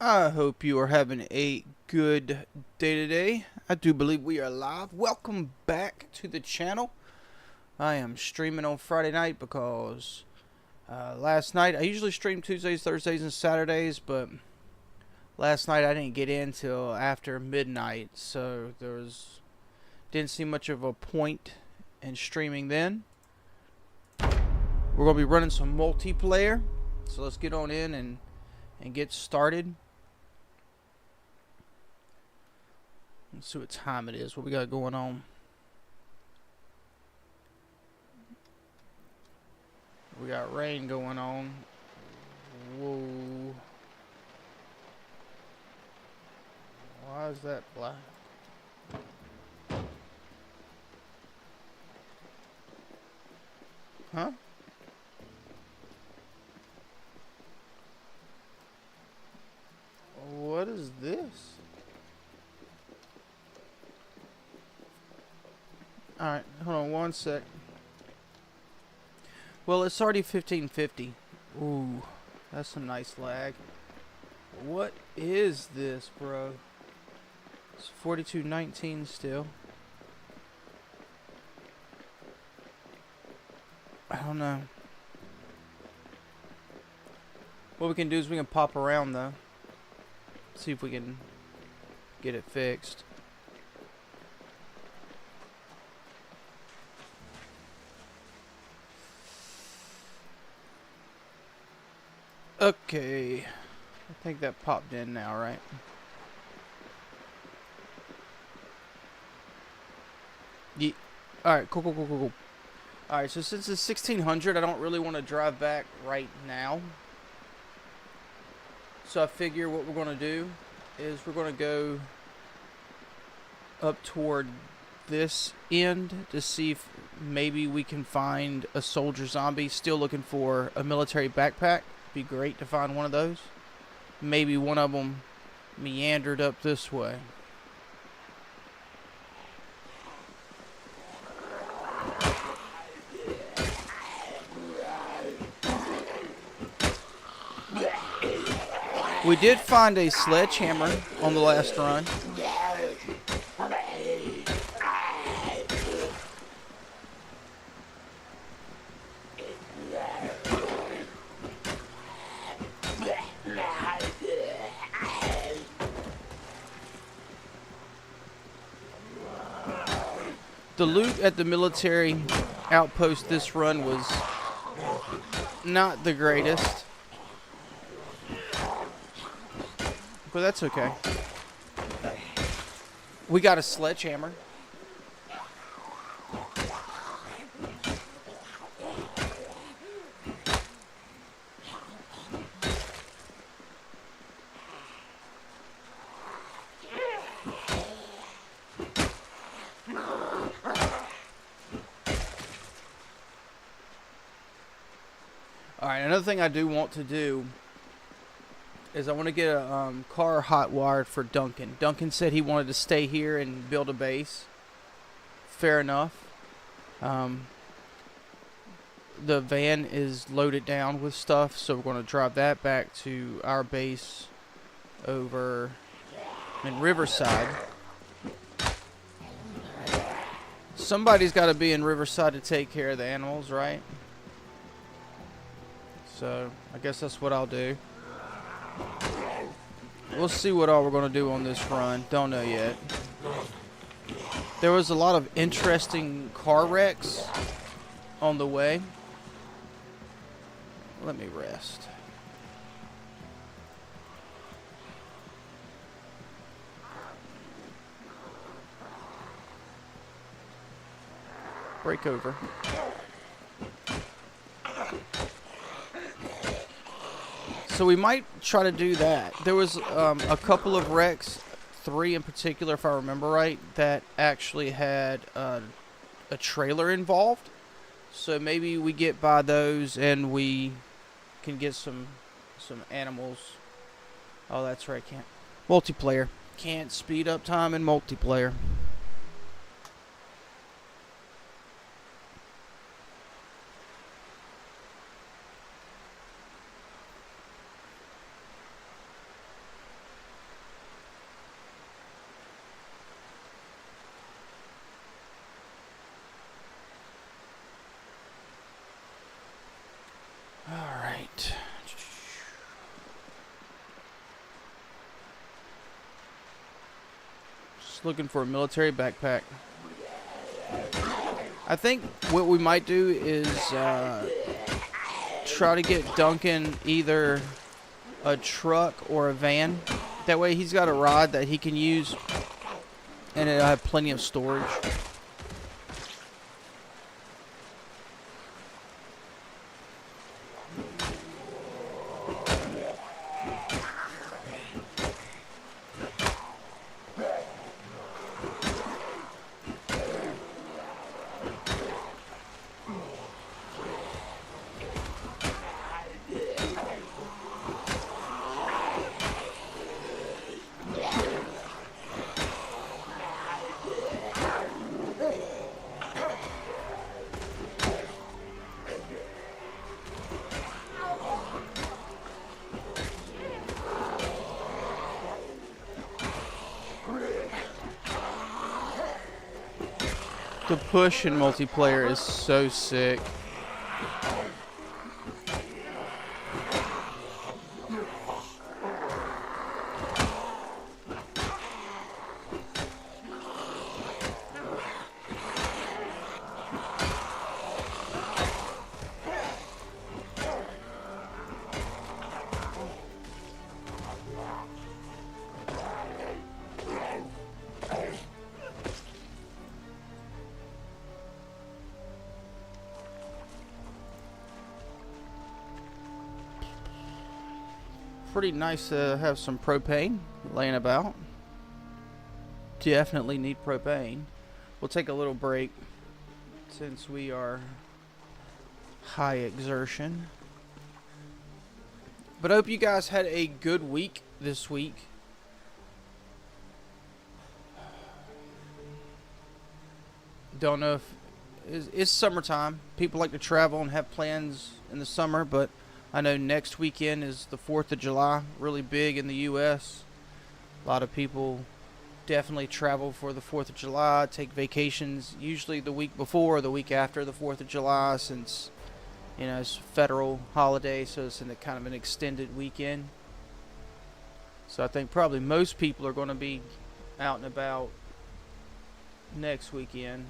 I hope you are having a good day today. I do believe we are live. Welcome back to the channel. I am streaming on Friday night because last night, I usually stream Tuesdays, Thursdays, and Saturdays, but last night I didn't get in till after midnight, so didn't see much of a point in streaming then. We're going to be running some multiplayer, so let's get on in and get started. Let's see what time it is. What we got going on? We got rain going on. Whoa. Why is that black? Huh? What is this? Alright, hold on one sec. Well, it's already 1550. Ooh, that's some nice lag. What is this, bro? It's 4219 still. I don't know. What we can do is we can pop around, though. See if we can get it fixed. Okay, I think that popped in now, right? Yeah. Alright, cool. Alright, so since it's 1600, I don't really want to drive back right now. So I figure what we're going to do is we're going to go up toward this end to see if maybe we can find a soldier zombie. Still looking for a military backpack. Be great to find one of those. Maybe one of them meandered up this way. We did find a sledgehammer on the last run. The loot at the military outpost this run was not the greatest. But that's okay. We got a sledgehammer. Alright, another thing I do want to do is I want to get a car hot wired for Duncan. Duncan said he wanted to stay here and build a base. Fair enough. The van is loaded down with stuff, so we're going to drive that back to our base over in Riverside. Somebody's got to be in Riverside to take care of the animals, right? So I guess that's what I'll do. We'll see what all we're going to do on this run. Don't know yet. There was a lot of interesting car wrecks on the way. Let me rest. Break over. So we might try to do that. There was a couple of wrecks, 3 in particular if I remember right, that actually had a trailer involved. So maybe we get by those and we can get some animals. Oh, that's right, can't. Multiplayer. Can't speed up time in multiplayer. Just looking for a military backpack. I think what we might do is try to get Duncan either a truck or a van. That way he's got a rod that he can use, and it'll have plenty of storage. The push in multiplayer is so sick. Pretty nice to have some propane laying about. Definitely need propane. We'll take a little break since we are high exertion. But I hope you guys had a good week this week. Don't know if it's summertime. People like to travel and have plans in the summer, but I know next weekend is the 4th of July, really big in the U.S. A lot of people definitely travel for the 4th of July, take vacations usually the week before or the week after the 4th of July, since, you know, it's a federal holiday, so it's in a kind of an extended weekend. So I think probably most people are going to be out and about next weekend.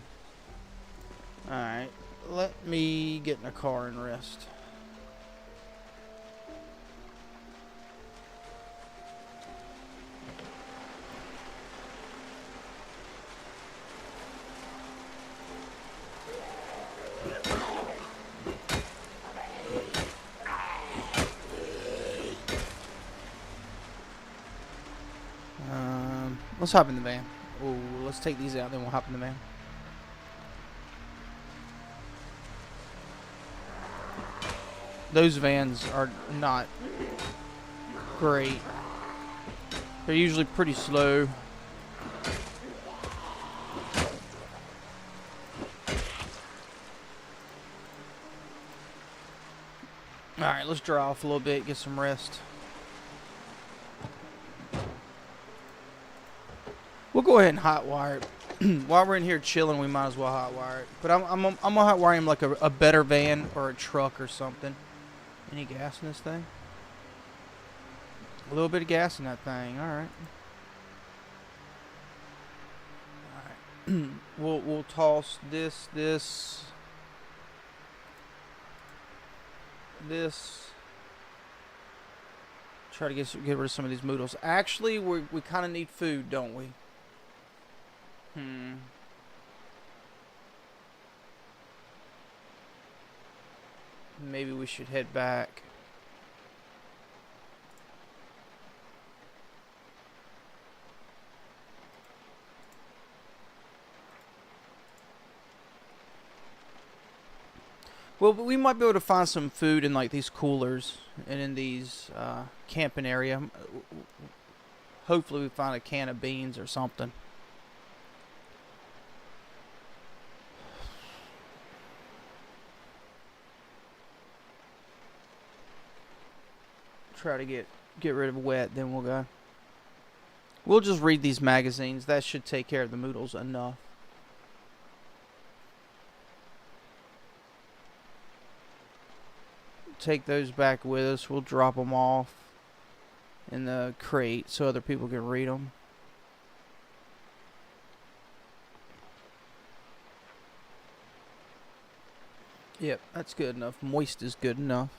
Alright, let me get in a car and rest. Let's hop in the van. Ooh, let's take these out, then we'll hop in the van. Those vans are not great. They're usually pretty slow. Alright, let's dry off a little bit, get some rest. We'll go ahead and hotwire it. While we're in here chilling, we might as well hotwire it. But I'm gonna hotwire him like a better van or a truck or something. Any gas in this thing? A little bit of gas in that thing. All right. All right. We'll toss this. Try to get rid of some of these noodles. Actually, we kind of need food, don't we? Maybe we should head back. Well, we might be able to find some food in like these coolers and in these camping area. Hopefully we find a can of beans or something. Try to get rid of wet, then we'll go. We'll just read these magazines. That should take care of the noodles enough. Take those back with us. We'll drop them off in the crate so other people can read them. Yep, that's good enough. Moist is good enough.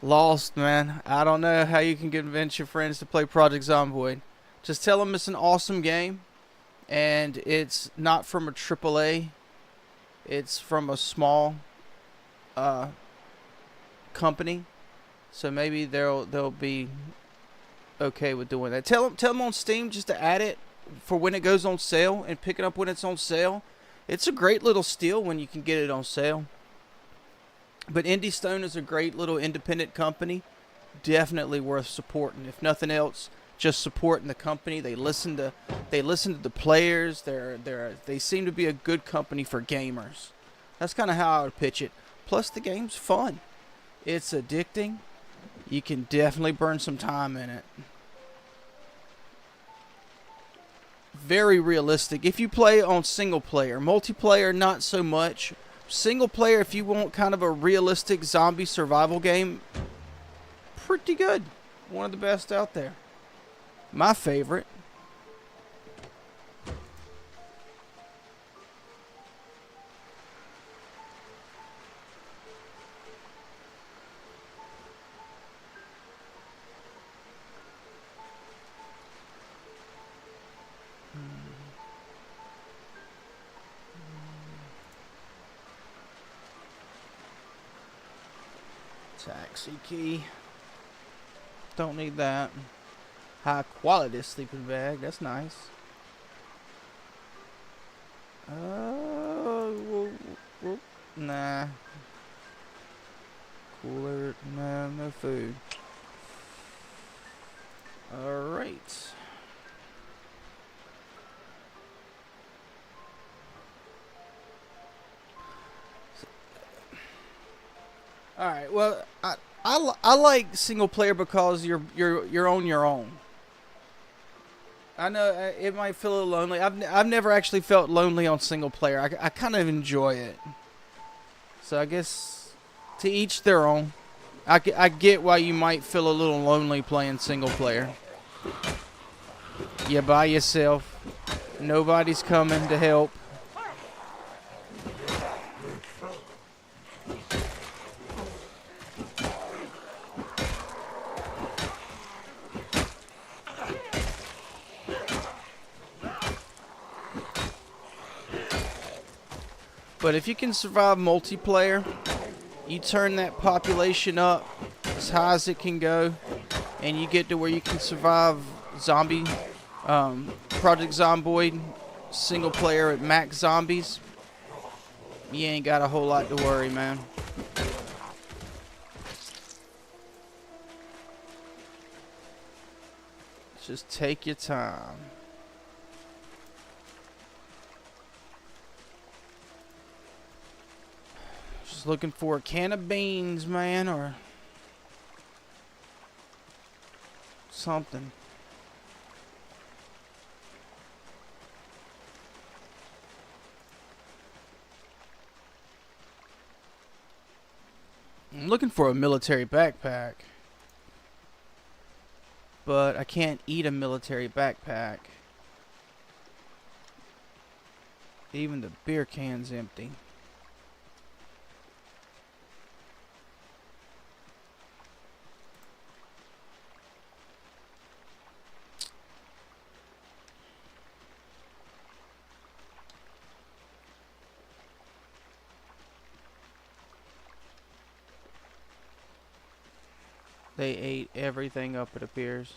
Lost, man. I don't know how you can convince your friends to play Project Zomboid. Just tell them it's an awesome game, and it's not from a AAA. It's from a small company, so maybe they'll be okay with doing that. Tell them on Steam just to add it for when it goes on sale and pick it up when it's on sale. It's a great little steal when you can get it on sale. But Indie Stone is a great little independent company, definitely worth supporting. If nothing else, just supporting the company. They listen to the players. They seem to be a good company for gamers. That's kind of how I would pitch it. Plus, the game's fun. It's addicting. You can definitely burn some time in it. Very realistic. If you play on single player, multiplayer not so much. Single player, if you want kind of a realistic zombie survival game, pretty good. One of the best out there. My favorite. Taxi key. Don't need that. High quality sleeping bag. That's nice. Nah. Cooler. Nah, no food. Alright. Alright, well, I like single player because you're on your own. I know it might feel a little lonely. I've never actually felt lonely on single player. I kind of enjoy it. So I guess to each their own. I get why you might feel a little lonely playing single player. You're by yourself. Nobody's coming to help. But if you can survive multiplayer, you turn that population up as high as it can go, and you get to where you can survive Project Zomboid single player at max zombies, you ain't got a whole lot to worry, man. Just take your time. Just looking for a can of beans, man, or something. I'm looking for a military backpack, but I can't eat a military backpack. Even the beer can's empty. They ate everything up, it appears.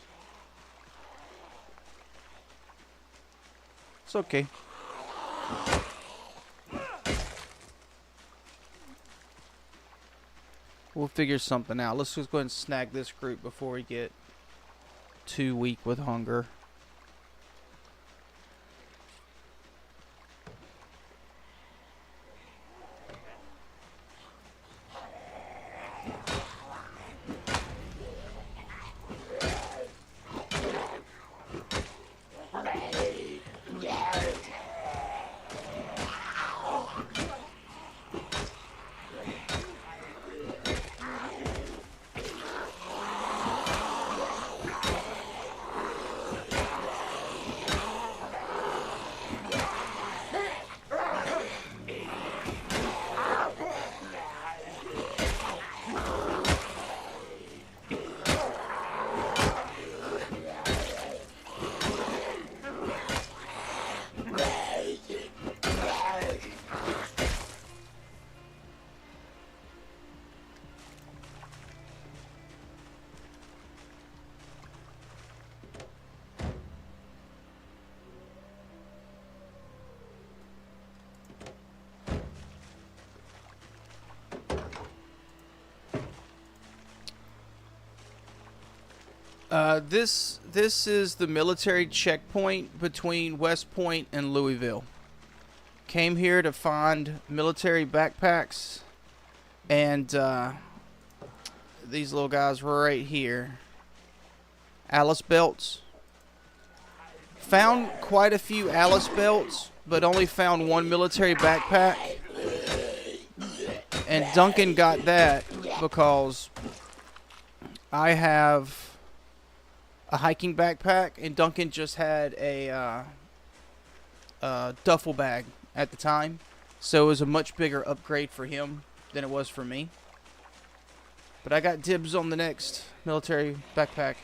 It's okay. We'll figure something out. Let's just go ahead and snag this group before we get too weak with hunger. This is the military checkpoint between West Point and Louisville. Came here to find military backpacks, and these little guys right here. Alice belts. Found quite a few Alice belts, but only found one military backpack. And Duncan got that because I have a hiking backpack, and Duncan just had a duffel bag at the time. So it was a much bigger upgrade for him than it was for me. But I got dibs on the next military backpack.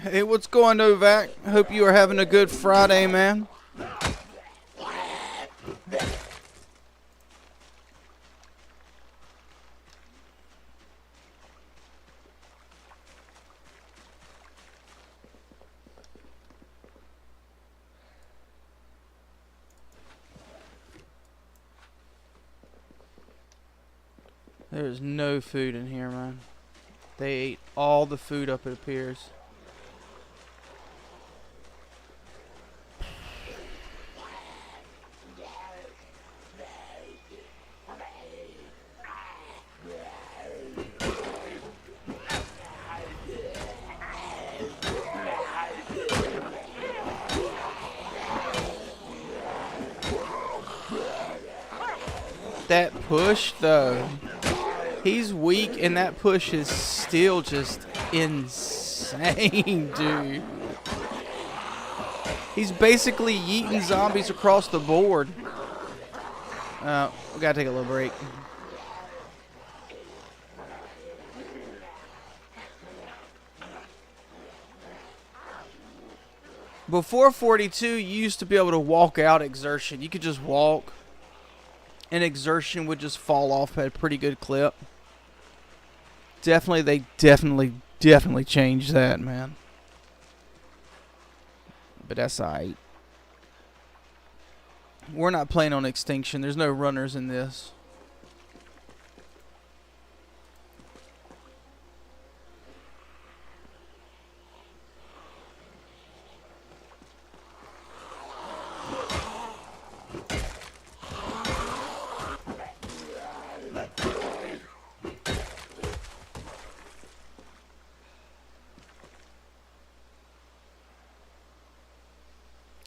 Hey, what's going, Novak? Hope you are having a good Friday, man. There's no food in here, man. They ate all the food up, it appears. That push, though, he's weak, and that push is still just insane, dude. He's basically yeeting zombies across the board. We gotta take a little break. Before 42, you used to be able to walk out exertion. You could just walk, and exertion would just fall off at a pretty good clip. They definitely changed that, man. But that's alright. We're not playing on extinction. There's no runners in this.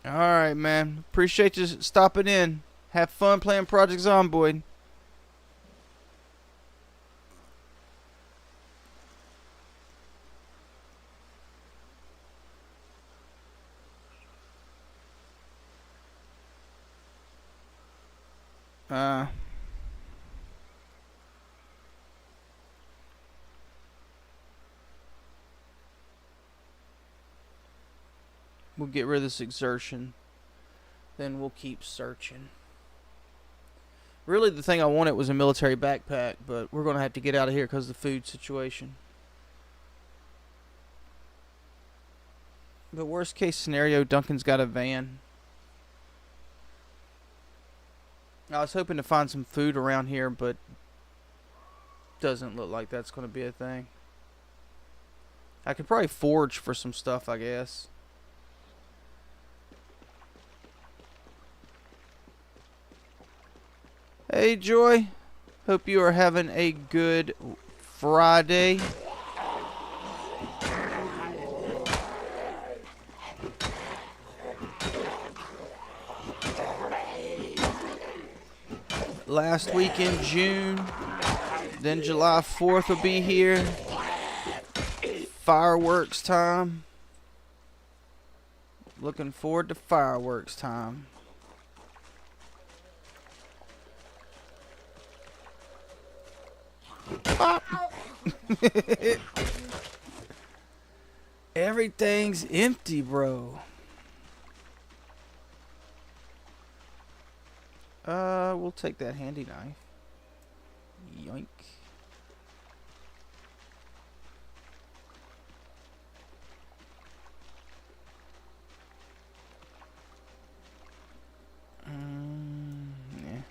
Alright, man. Appreciate you stopping in. Have fun playing Project Zomboid. We'll get rid of this exertion. Then we'll keep searching. Really, the thing I wanted was a military backpack, but we're going to have to get out of here because of the food situation. But worst case scenario, Duncan's got a van. I was hoping to find some food around here, but doesn't look like that's going to be a thing. I could probably forage for some stuff, I guess. Hey, Joy. Hope you are having a good Friday. Last week in June. Then July 4th will be here. Fireworks time. Looking forward to fireworks time. Pop. Everything's empty, bro. We'll take that handy knife. Yoink. Yeah.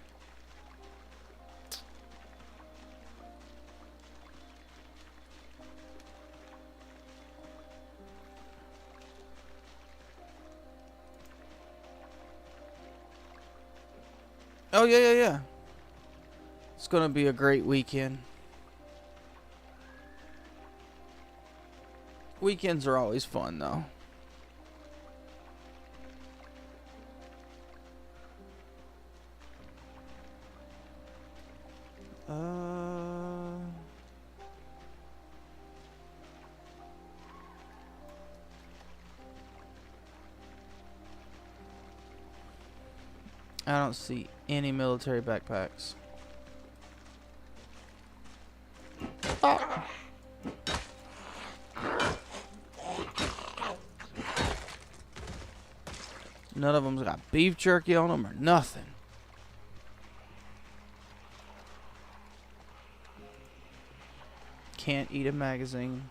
Oh, yeah. It's gonna be a great weekend. Weekends are always fun, though. I don't see any military backpacks. Oh. None of them's got beef jerky on them or nothing. Can't eat a magazine.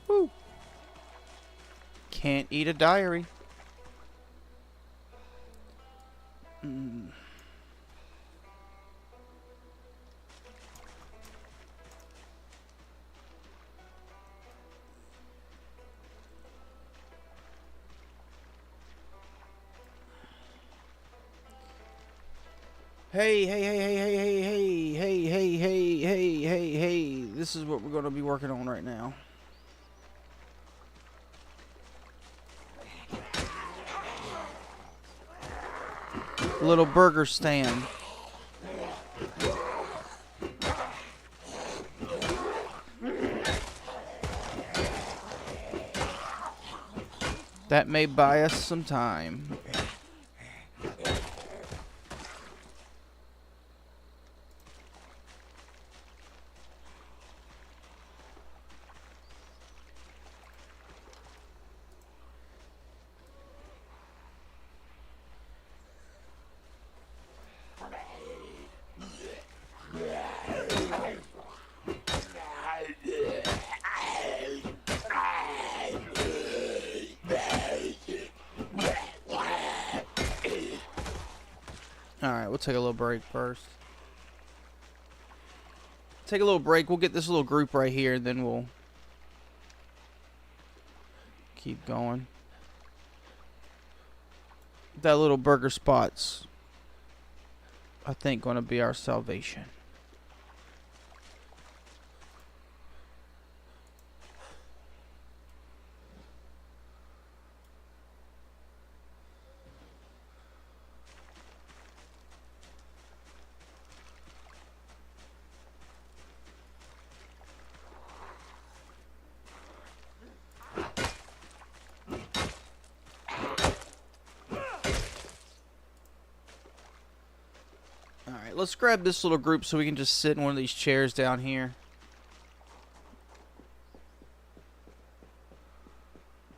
Woo. Can't eat a diary. Hey. This is what we're going to be working on right now. Little burger stand. That may buy us some time. Alright, we'll take a little break first. Take a little break. We'll get this little group right here, and then we'll keep going. That little burger spot's, I think, going to be our salvation. Alright, let's grab this little group so we can just sit in one of these chairs down here.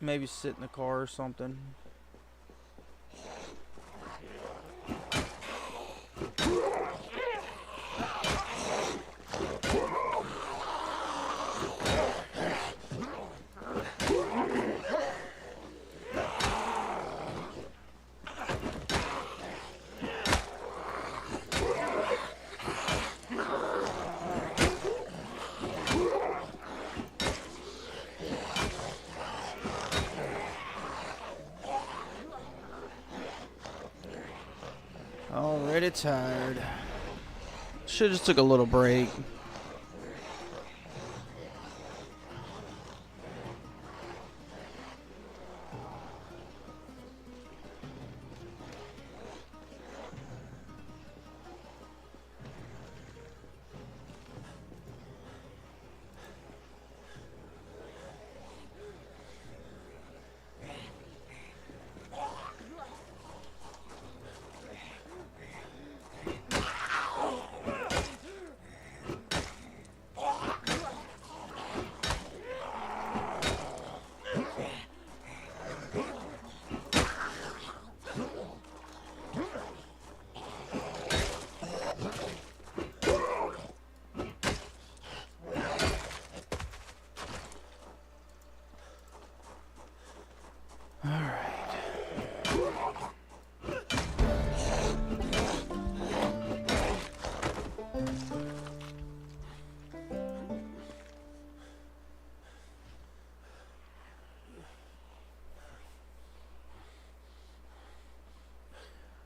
Maybe sit in the car or something. Already tired. Should've just took a little break.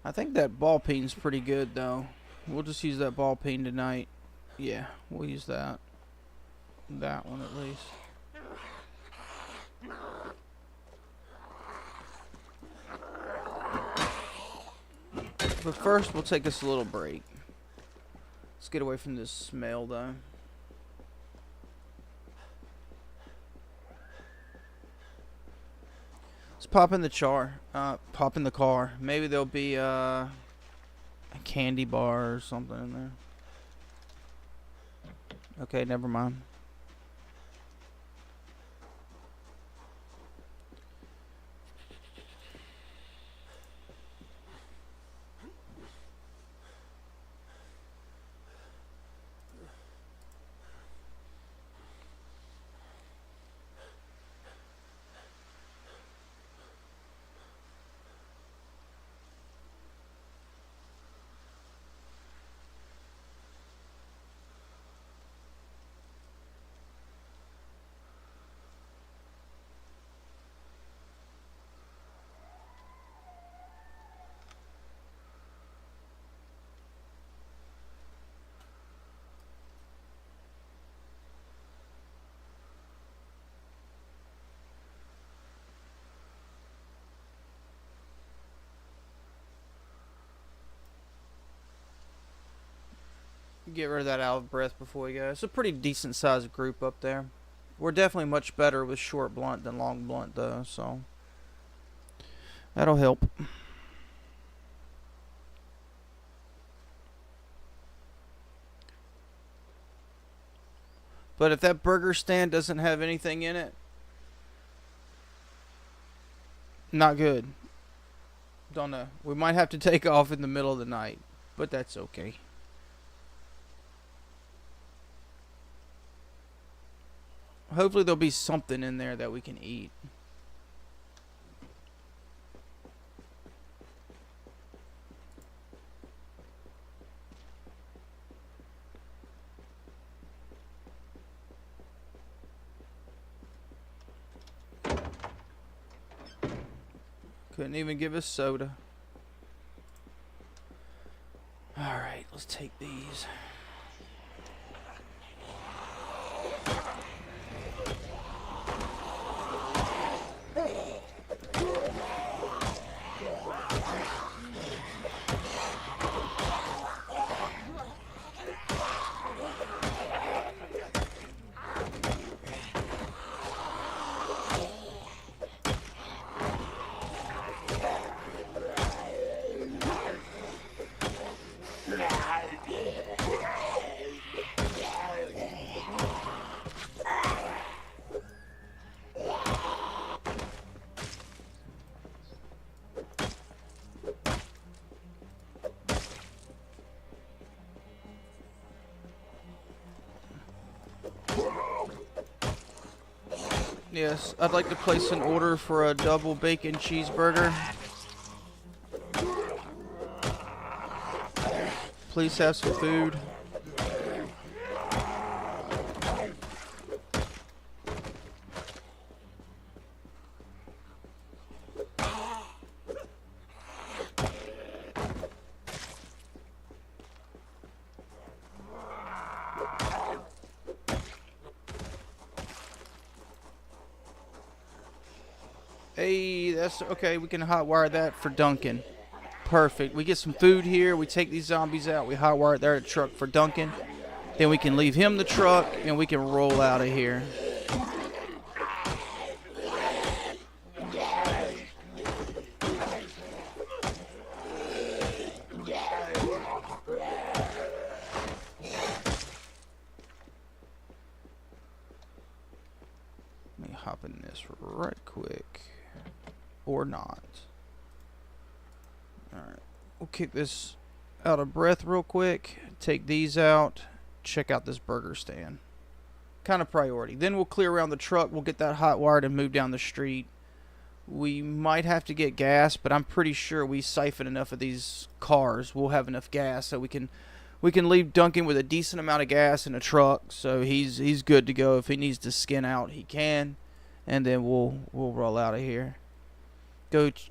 I think that ball peen's pretty good though. We'll just use that ball peen tonight. Yeah, we'll use that. That one at least. But first, we'll take us a little break. Let's get away from this smell though. Let's pop in the pop in the car. Maybe there'll be a candy bar or something in there. Okay, never mind. Get rid of that out of breath before we go. It's a pretty decent sized group up there. We're definitely much better with short blunt than long blunt though, so that'll help. But if that burger stand doesn't have anything in it, not good. Don't know. We might have to take off in the middle of the night, but that's okay. Hopefully there'll be something in there that we can eat. Couldn't even give us soda. Alright, let's take these. Yes, I'd like to place an order for a double bacon cheeseburger. Please have some food. That's okay. We can hotwire that for Duncan. Perfect. We get some food here. We take these zombies out. We hotwire their truck for Duncan. Then we can leave him the truck, and we can roll out of here. Let me hop in this right quick. Or not. Alright. We'll kick this out of breath real quick. Take these out. Check out this burger stand. Kind of priority. Then we'll clear around the truck. We'll get that hot wired and move down the street. We might have to get gas, but I'm pretty sure we siphon enough of these cars. We'll have enough gas so we can leave Duncan with a decent amount of gas in the truck. So he's good to go. If he needs to skin out, he can. And then we'll roll out of here.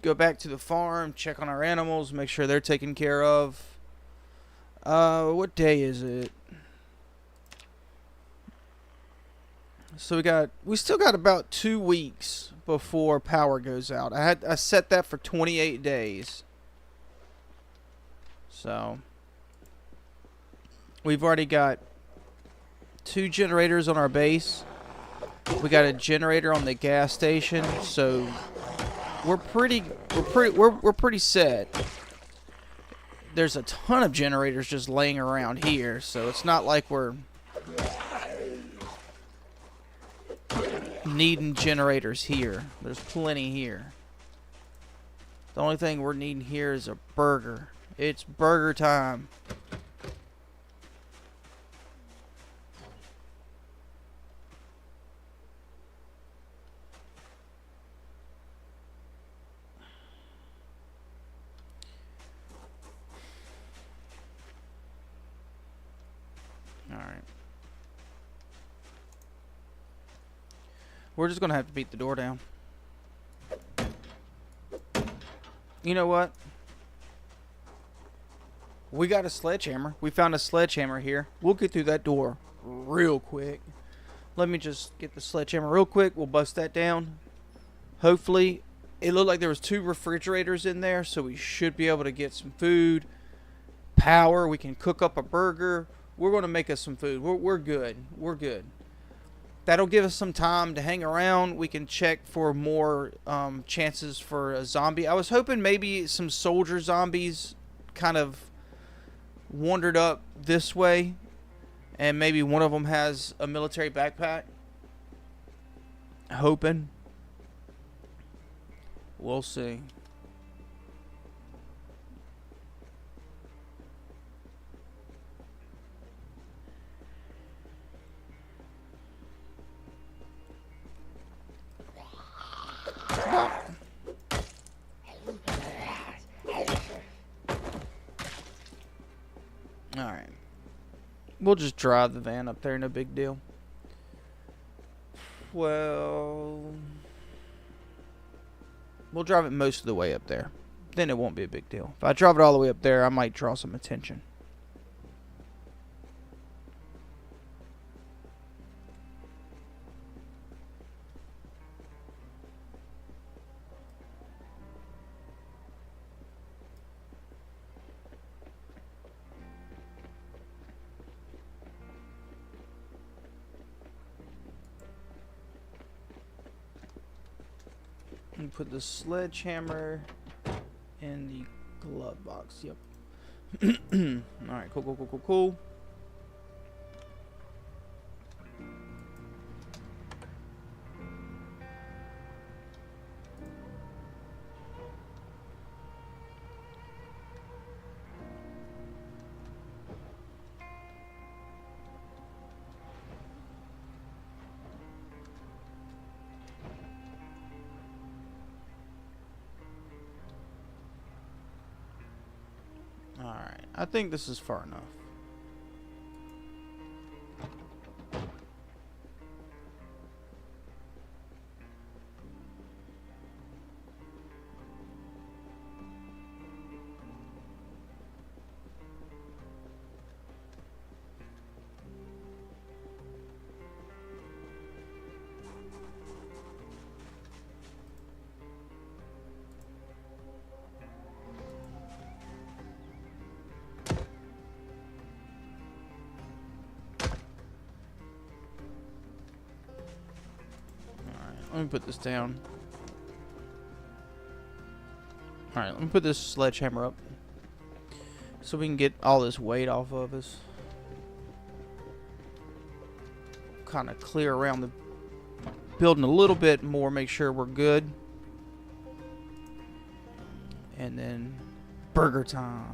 Go back to the farm, check on our animals, make sure they're taken care of. What day is it? So we still got about 2 weeks before power goes out. I set that for 28 days. So we've already got 2 generators on our base. We got a generator on the gas station, so we're pretty set. There's a ton of generators just laying around here, so it's not like we're needing generators here. There's plenty here. The only thing we're needing here is a burger. It's burger time. Alright. We're just going to have to beat the door down. You know what? We got a sledgehammer. We found a sledgehammer here. We'll get through that door real quick. Let me just get the sledgehammer real quick. We'll bust that down. Hopefully, it looked like there was 2 refrigerators in there, so we should be able to get some food, power. We can cook up a burger. We're going to make us some food. We're good. We're good. That'll give us some time to hang around. We can check for more chances for a zombie. I was hoping maybe some soldier zombies kind of wandered up this way, and maybe one of them has a military backpack. Hoping. We'll see. Alright. We'll just drive the van up there, no big deal. Well, we'll drive it most of the way up there. Then it won't be a big deal. If I drive it all the way up there, I might draw some attention. And put the sledgehammer in the glove box. Yep. Alright, cool. Alright, I think this is far enough. me put this down. Alright, let me put this sledgehammer up so we can get all this weight off of us. Kind of clear around the building a little bit more, make sure we're good. And then burger time.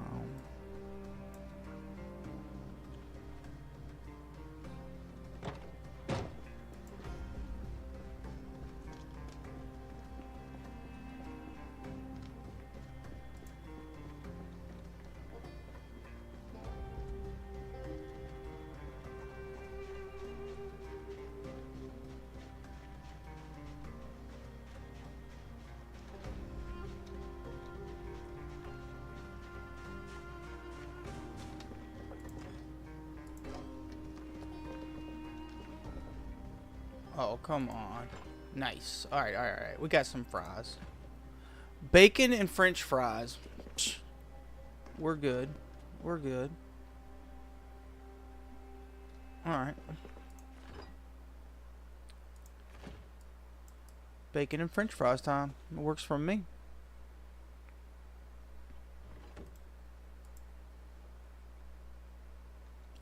Oh, come on. Nice. Alright, alright, alright. We got some fries. Bacon and French fries. Psh, we're good. We're good. Alright. Bacon and French fries time. It works for me.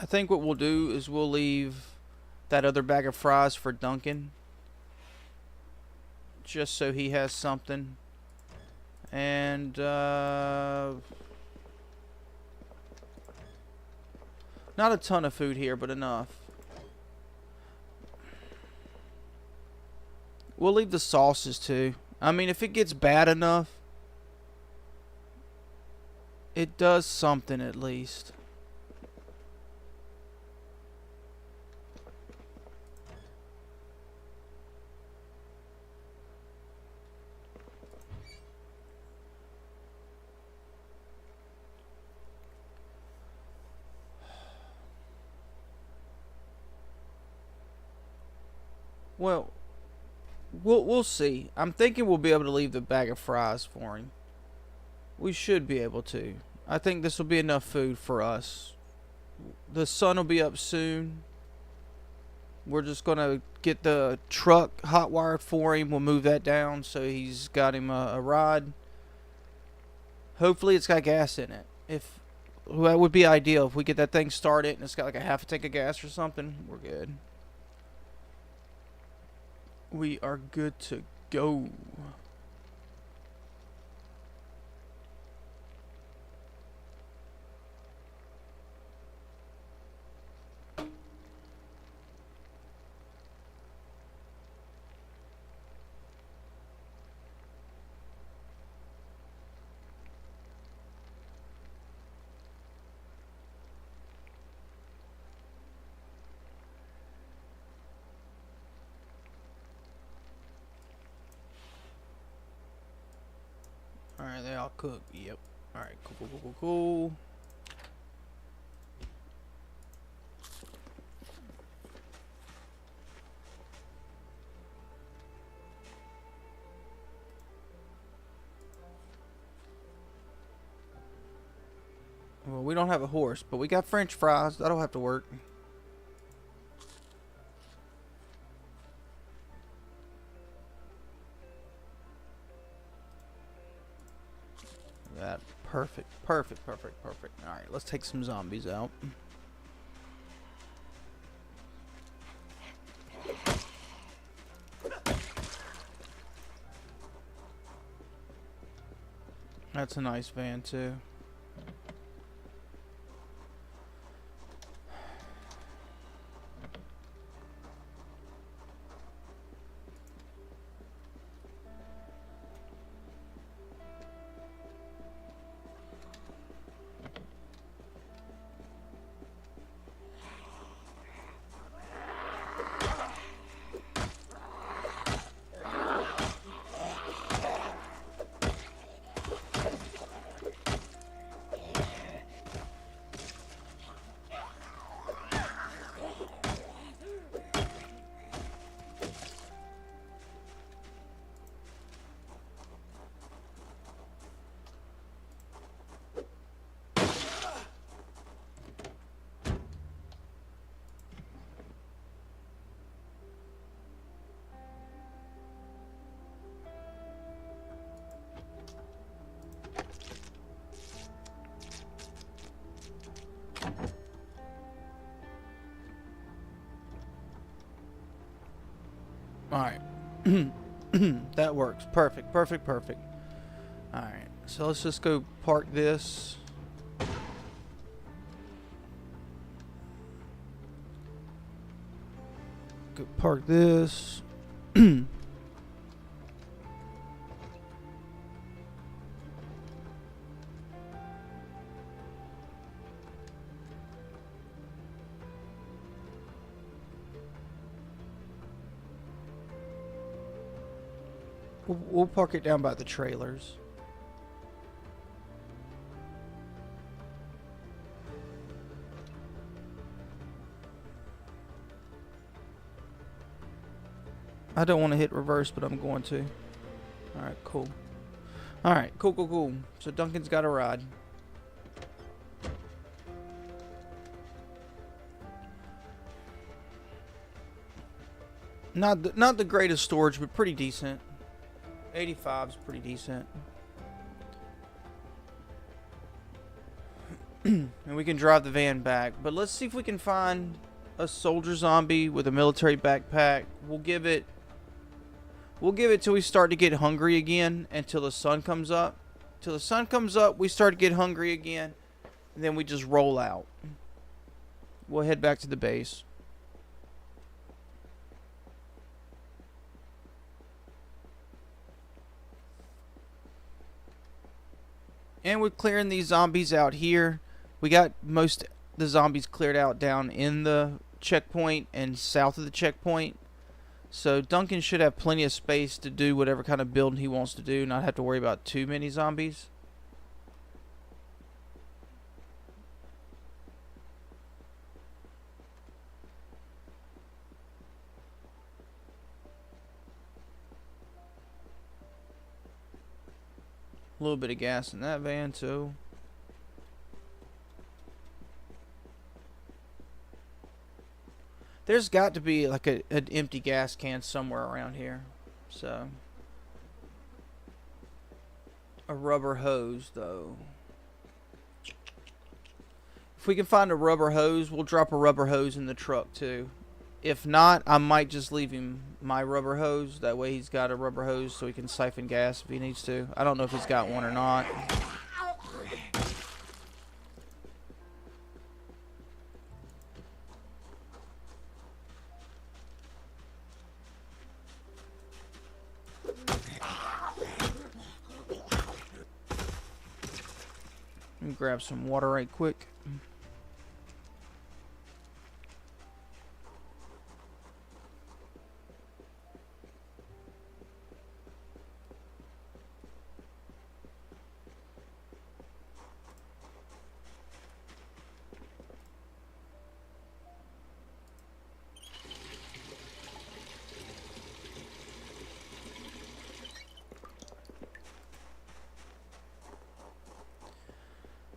I think what we'll do is we'll leave that other bag of fries for Duncan, just so he has something. And not a ton of food here, but enough. We'll leave the sauces too. I mean, if it gets bad enough, it does something at least. Well, we'll see. I'm thinking we'll be able to leave the bag of fries for him. We should be able to. I think this will be enough food for us. The sun will be up soon. We're just going to get the truck hot wired for him. We'll move that down so he's got him a ride. Hopefully it's got gas in it. Well, that would be ideal. If we get that thing started and it's got like a half a tank of gas or something, we're good. We are good to go. Alright, they all cook. Yep. Alright, cool. Well, we don't have a horse, but we got French fries. That'll have to work. That perfect. Alright, let's take some zombies out. That's a nice van too. Alright. That works. Perfect, perfect, perfect. Alright, so let's just go park this. Go park this. We'll park it down by the trailers. I don't want to hit reverse, but I'm going to. Alright, cool. Alright, cool, cool, cool. So Duncan's got a ride. Not the greatest storage, but pretty decent. 85 is pretty decent. And we can drive the van back. But let's see if we can find a soldier zombie with a military backpack. We'll give it till we start to get hungry again, until the sun comes up. Till the sun comes up, we start to get hungry again, and then we just roll out. We'll head back to the base. And we're clearing these zombies out here. We got most of the zombies cleared out down in the checkpoint and south of the checkpoint. So Duncan should have plenty of space to do whatever kind of building he wants to do, not have to worry about too many zombies. A little bit of gas in that van too. There's got to be like an empty gas can somewhere around here. So a rubber hose though. If we can find a rubber hose, we'll drop a rubber hose in the truck too. If not, I might just leave him my rubber hose. That way he's got a rubber hose so he can siphon gas if he needs to. I don't know if he's got one or not. Let me grab some water right quick.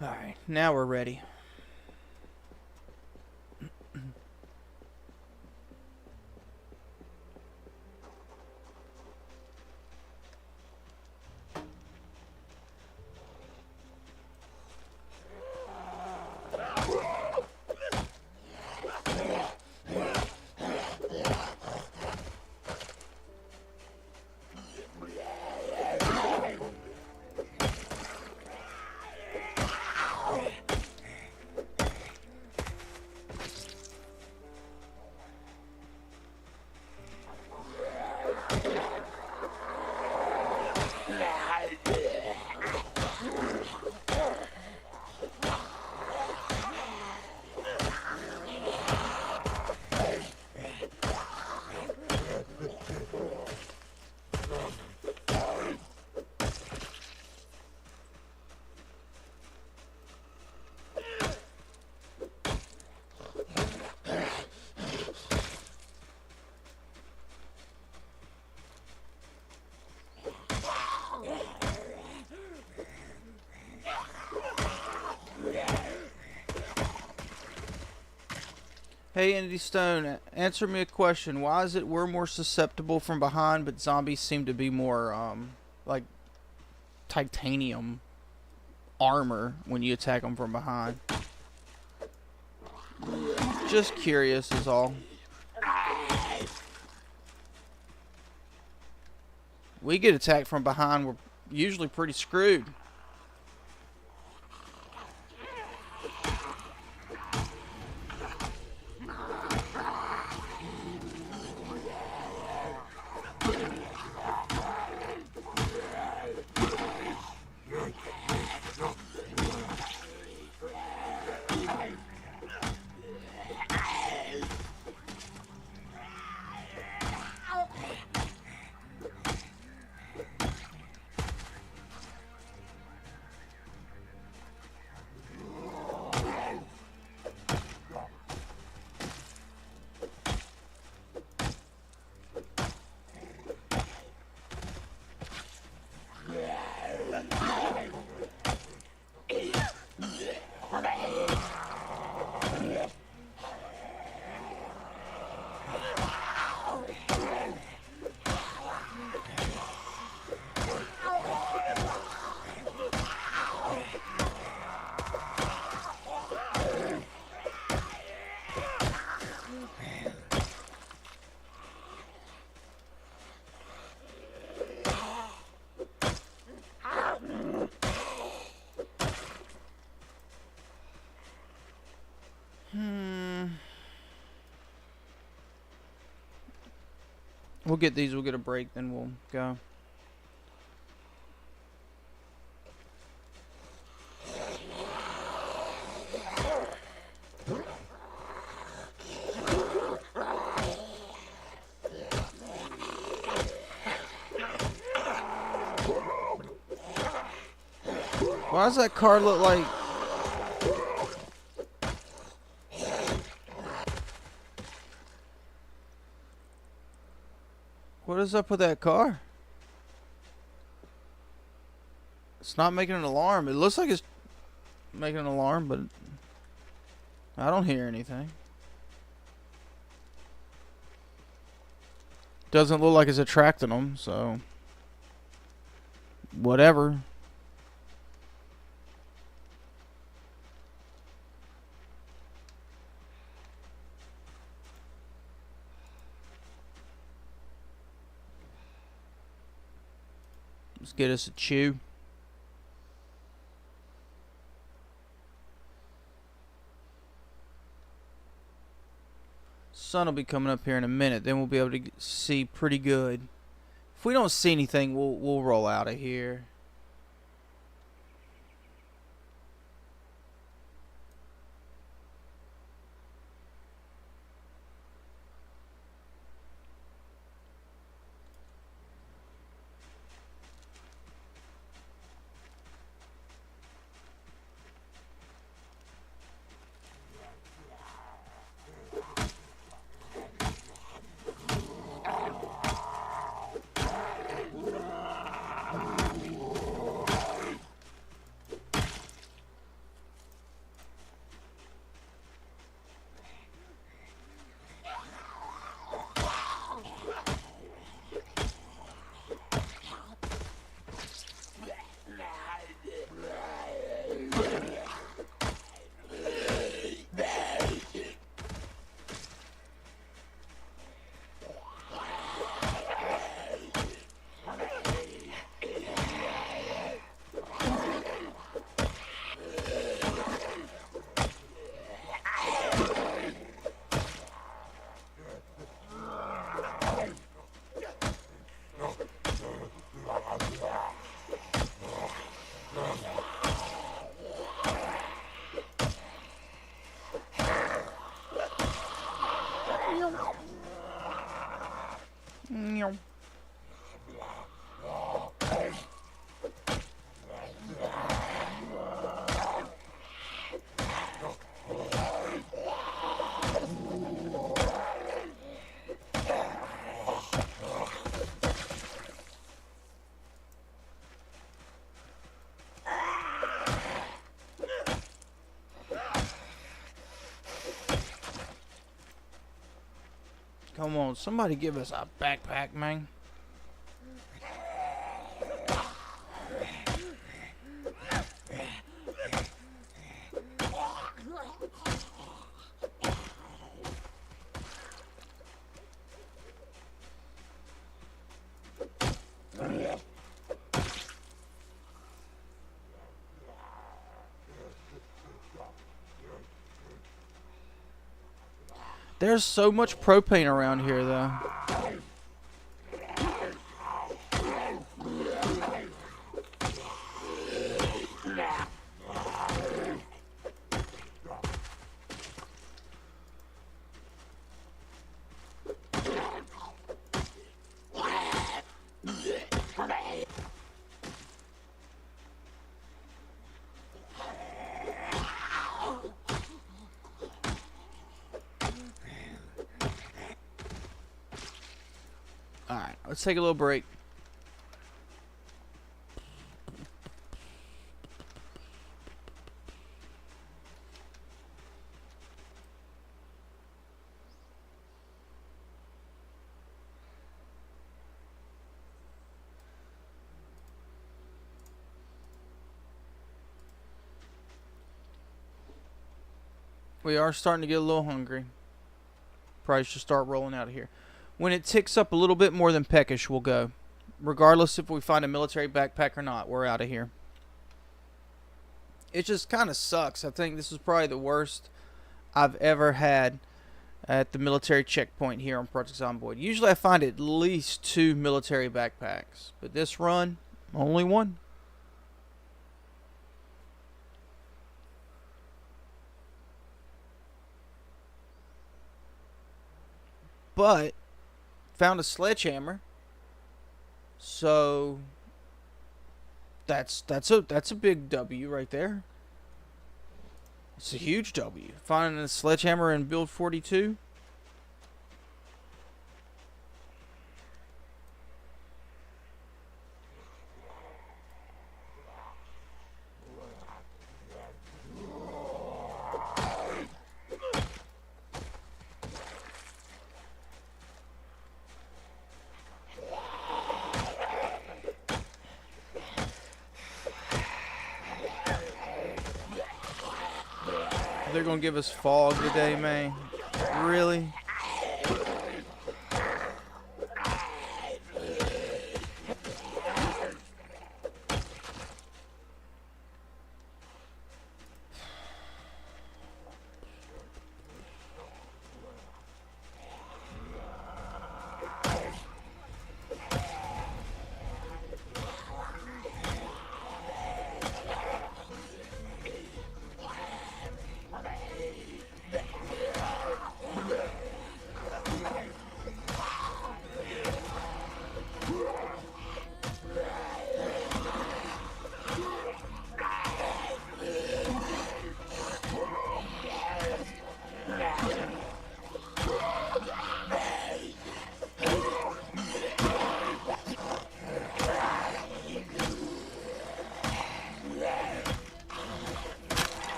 Alright, now we're ready. Hey, Andy Stone, answer me a question. Why is it we're more susceptible from behind, but zombies seem to be more, like, titanium armor when you attack them from behind? Just curious is all. we get attacked from behind, we're usually pretty screwed. We'll get these, we'll get a break, then we'll go. Why does that car look like... What is up with that car? It's not making an alarm. It looks like it's making an alarm, but I don't hear anything. Doesn't look like it's attracting them, so whatever. Let's get us a chew. Sun will be coming up here in a minute. Then we'll be able to see pretty good. If we don't see anything, we'll roll out of here. Come on, somebody give us a backpack, man. There's so much propane around here, though. Alright, let's take a little break. We are starting to get a little hungry. Probably should start rolling out of here. When it ticks up a little bit more than peckish, we'll go. Regardless if we find a military backpack or not, we're out of here. It just kind of sucks. I think this is probably the worst I've ever had at the military checkpoint here on Project Zomboid. Usually I find at least 2 military backpacks. But this run, only 1. But found a sledgehammer, so that's a big W right there. It's a huge W. Finding a sledgehammer in build 42. They're gonna give us fog today, man. Really?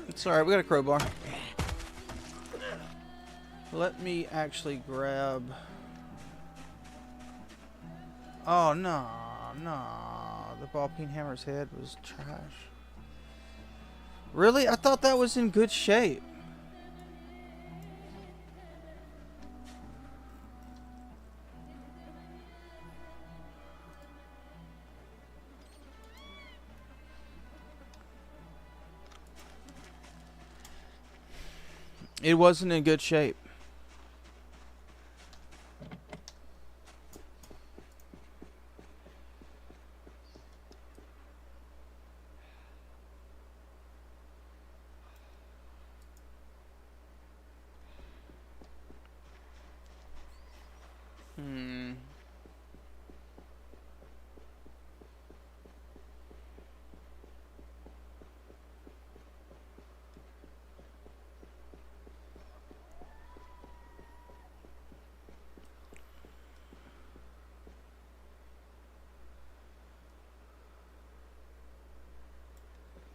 It's alright, we got a crowbar. Let me actually grab... Oh, no, no. The ball peen hammer's head was trash. Really? I thought that was in good shape. It wasn't in good shape.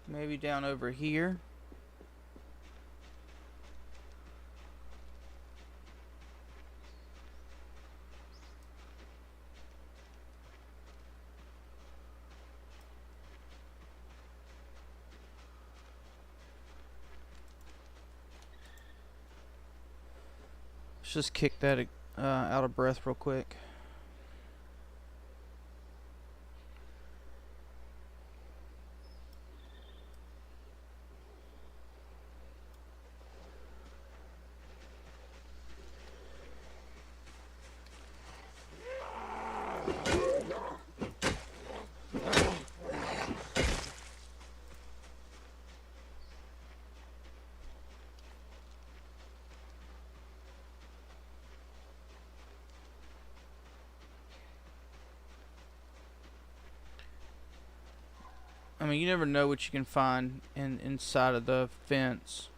Maybe down over here. just kick that out of breath real quick. I mean, you never know what you can find inside of the fence.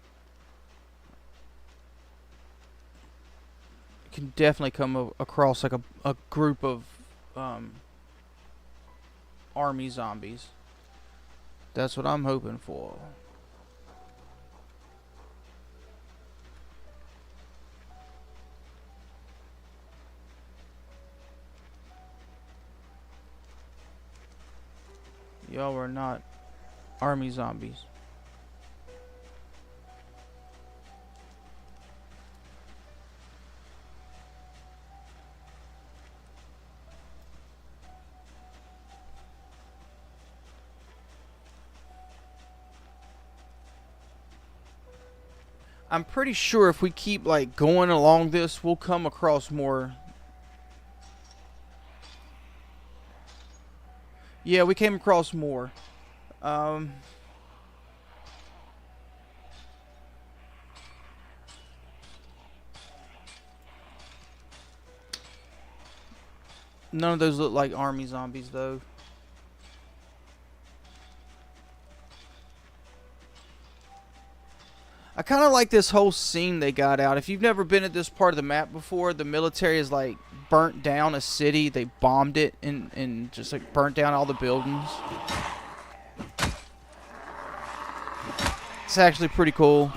You can definitely come across like a group of army zombies. That's what I'm hoping for. Y'all are not army zombies. I'm pretty sure if we keep like going along this, we'll come across more. Yeah, we came across more. None of those look like army zombies though. I kind of like this whole scene they got out. If you've never been at this part of the map before, the military is like burnt down a city. They bombed it and just like burnt down all the buildings. It's actually pretty cool.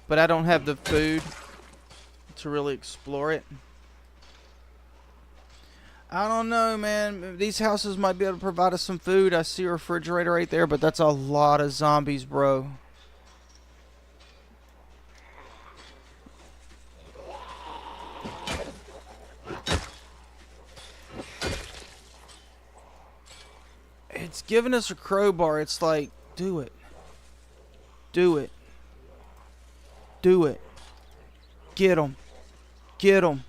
But I don't have the food to really explore it. I don't know, man. These houses might be able to provide us some food. I see a refrigerator right there, but that's a lot of zombies, bro. It's giving us a crowbar. It's like, do it. Do it. Do it. Get him. Get him.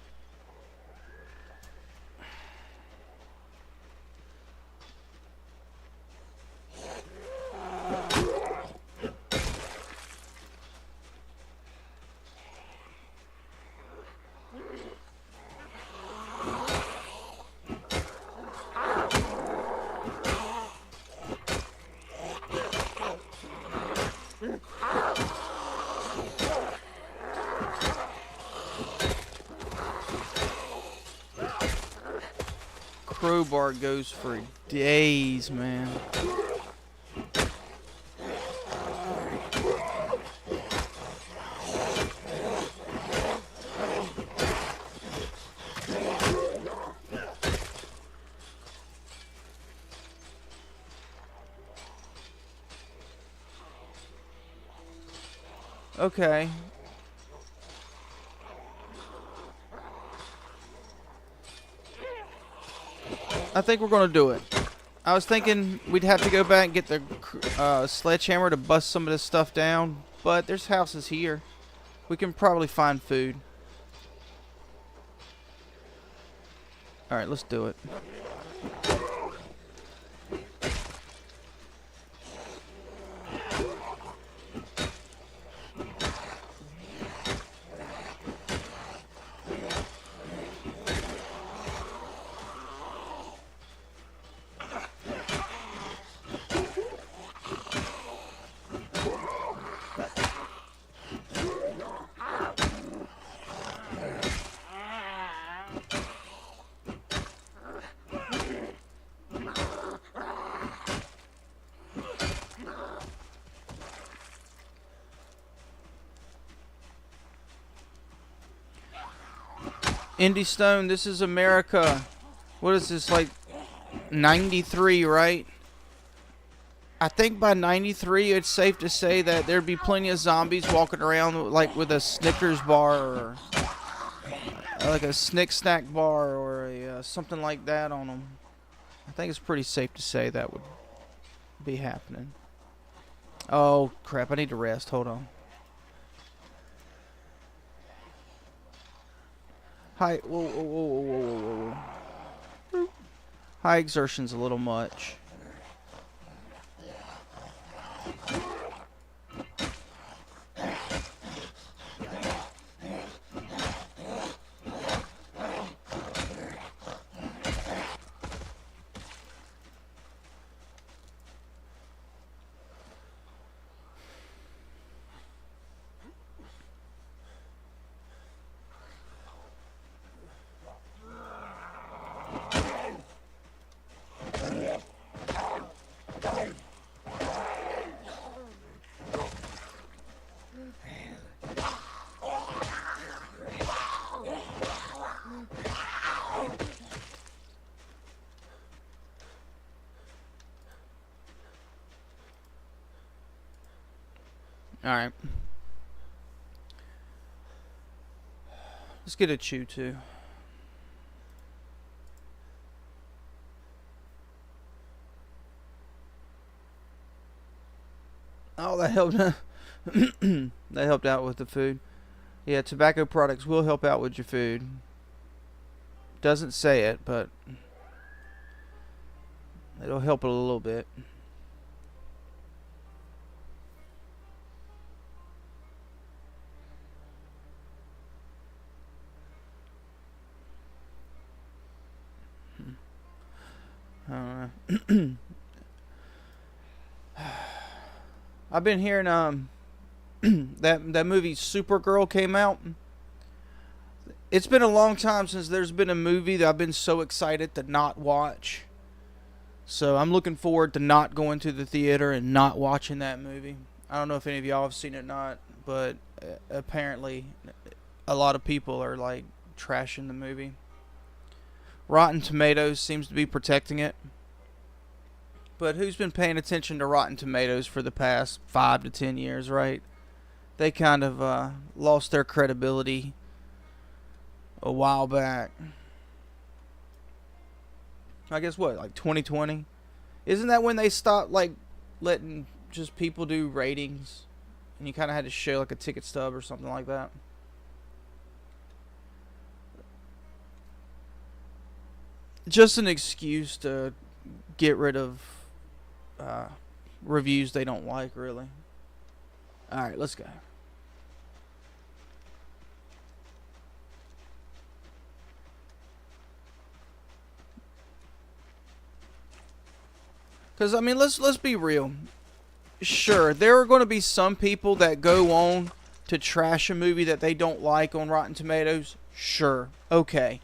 Crowbar goes for days, man. Okay. I think we're going to do it. I was thinking we'd have to go back and get the sledgehammer to bust some of this stuff down, but there's houses here. We can probably find food. Alright, let's do it. Indy Stone, this is America. What is this, like 93, right? I think by 93, it's safe to say that there'd be plenty of zombies walking around like with a Snickers bar or like a Snick Snack bar or a something like that on them. I think it's pretty safe to say that would be happening. Oh crap! I need to rest. Hold on. High. Whoa, whoa, whoa, whoa, whoa, whoa, whoa. High exertion's a little much. Alright. Let's get a chew too. Oh, that helped. That helped out with the food. Yeah, tobacco products will help out with your food. Doesn't say it, but it'll help it a little bit. I've been hearing that movie Supergirl came out. It's been a long time since there's been a movie that I've been so excited to not watch. So I'm looking forward to not going to the theater and not watching that movie. I don't know if any of y'all have seen it or not, but apparently a lot of people are like trashing the movie. Rotten Tomatoes seems to be protecting it. But who's been paying attention to Rotten Tomatoes for the past 5 to 10 years, right? They kind of lost their credibility a while back. I guess what, like 2020? Isn't that when they stopped like letting just people do ratings? And you kind of had to show like a ticket stub or something like that. Just an excuse to get rid of reviews they don't like, really. Alright, let's go. Because, I mean, let's be real. Sure, there are going to be some people that go on to trash a movie that they don't like on Rotten Tomatoes. Sure, okay.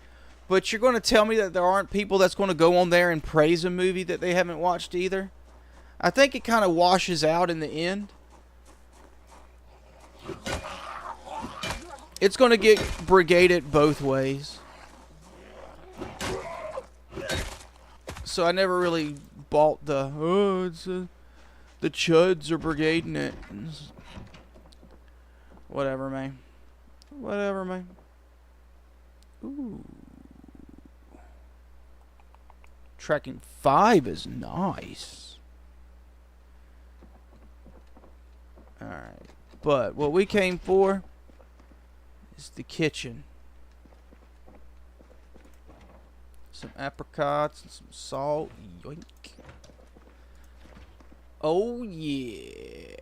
But you're going to tell me that there aren't people that's going to go on there and praise a movie that they haven't watched either? I think it kind of washes out in the end. It's going to get brigaded both ways. So I never really bought the, oh, it's the chuds are brigading it. Whatever, man. Whatever, man. Ooh. Tracking 5 is nice. Alright. But what we came for is the kitchen. Some apricots and some salt. Yoink. Oh, yeah.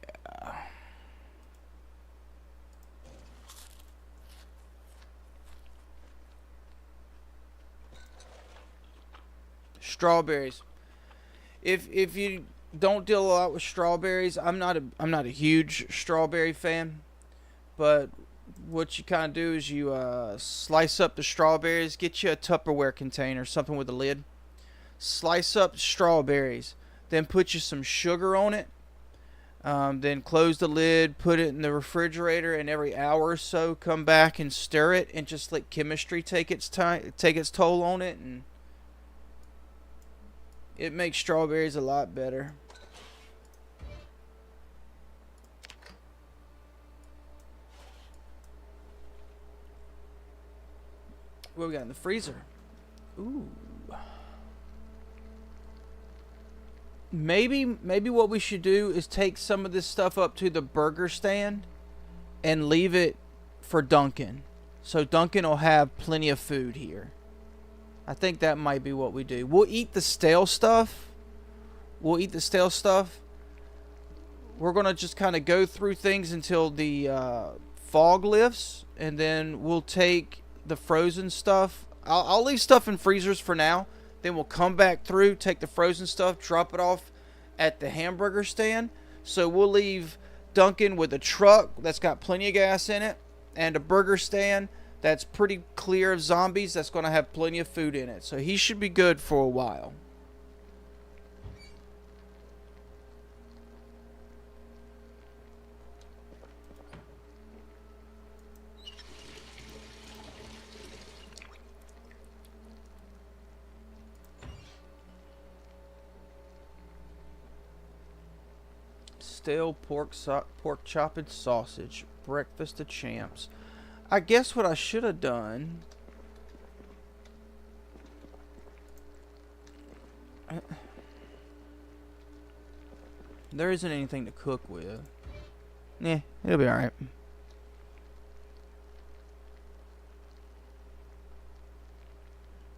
Strawberries. If you don't deal a lot with strawberries, I'm not a huge strawberry fan, but what you kind of do is you slice up the strawberries, get you a Tupperware container, something with a lid. Slice up strawberries, then put you some sugar on it, Then close the lid, put it in the refrigerator, and every hour or so come back and stir it, and just let chemistry take its time, take its toll on it, and it makes strawberries a lot better. What we got in the freezer? Ooh. Maybe what we should do is take some of this stuff up to the burger stand and leave it for Duncan. So Duncan will have plenty of food here. I think that might be what we do. We'll eat the stale stuff. We're going to just kind of go through things until the fog lifts. And then we'll take the frozen stuff. I'll leave stuff in freezers for now. Then we'll come back through, take the frozen stuff, drop it off at the hamburger stand. So we'll leave Duncan with a truck that's got plenty of gas in it, and a burger stand that's pretty clear of zombies that's going to have plenty of food in it. So he should be good for a while. Stale pork chop and sausage. Breakfast of champs. I guess what I should have done... There isn't anything to cook with. Yeah, it'll be alright.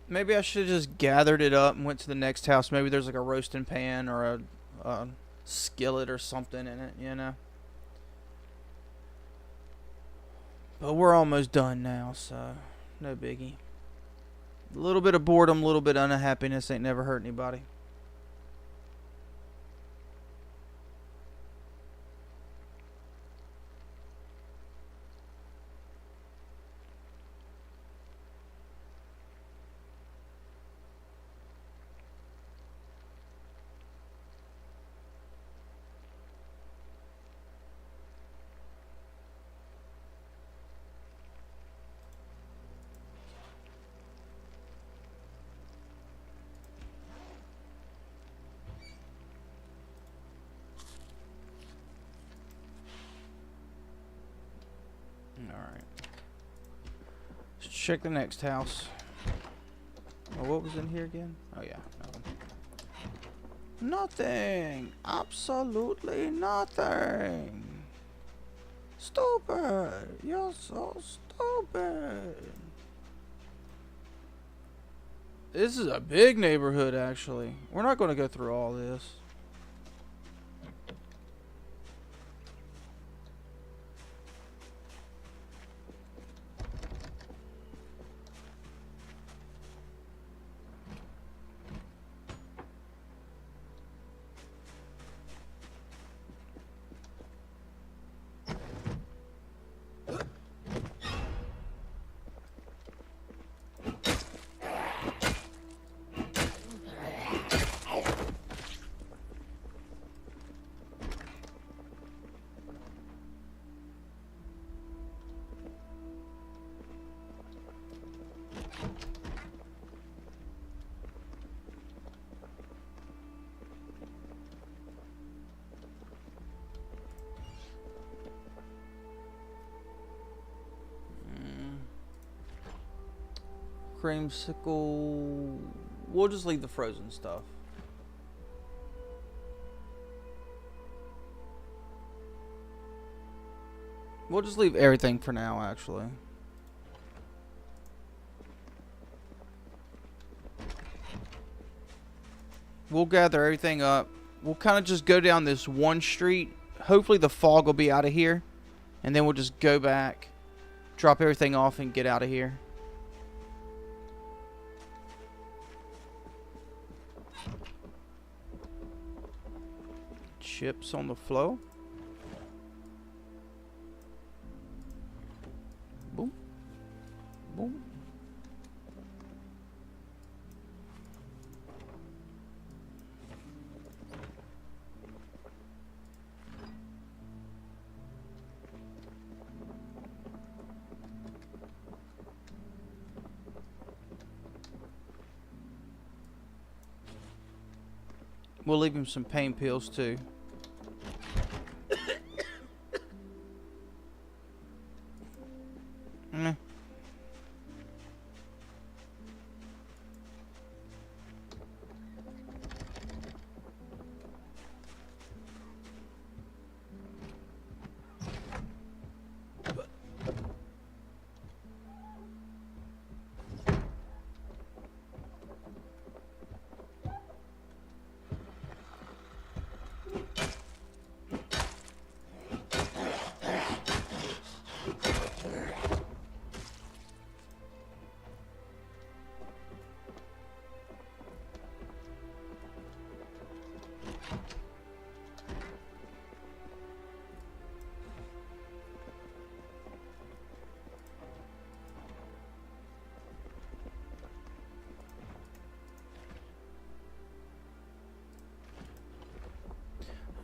Maybe I should have just gathered it up and went to the next house. Maybe there's like a roasting pan or a skillet or something in it, you know. But we're almost done now, so no biggie. A little bit of boredom, a little bit of unhappiness ain't never hurt anybody. Alright. Let's check the next house. Oh, what was in here again? Oh, yeah. Nothing. Absolutely nothing. Stupid. You're so stupid. This is a big neighborhood, actually. We're not going to go through all this. Creamsicle. We'll just leave the frozen stuff. We'll just leave everything for now, actually. We'll gather everything up. We'll kind of just go down this one street. Hopefully the fog will be out of here. And then we'll just go back, drop everything off, and get out of here. Chips on the floor. Boom. Boom. We'll leave him some pain pills too. Eh.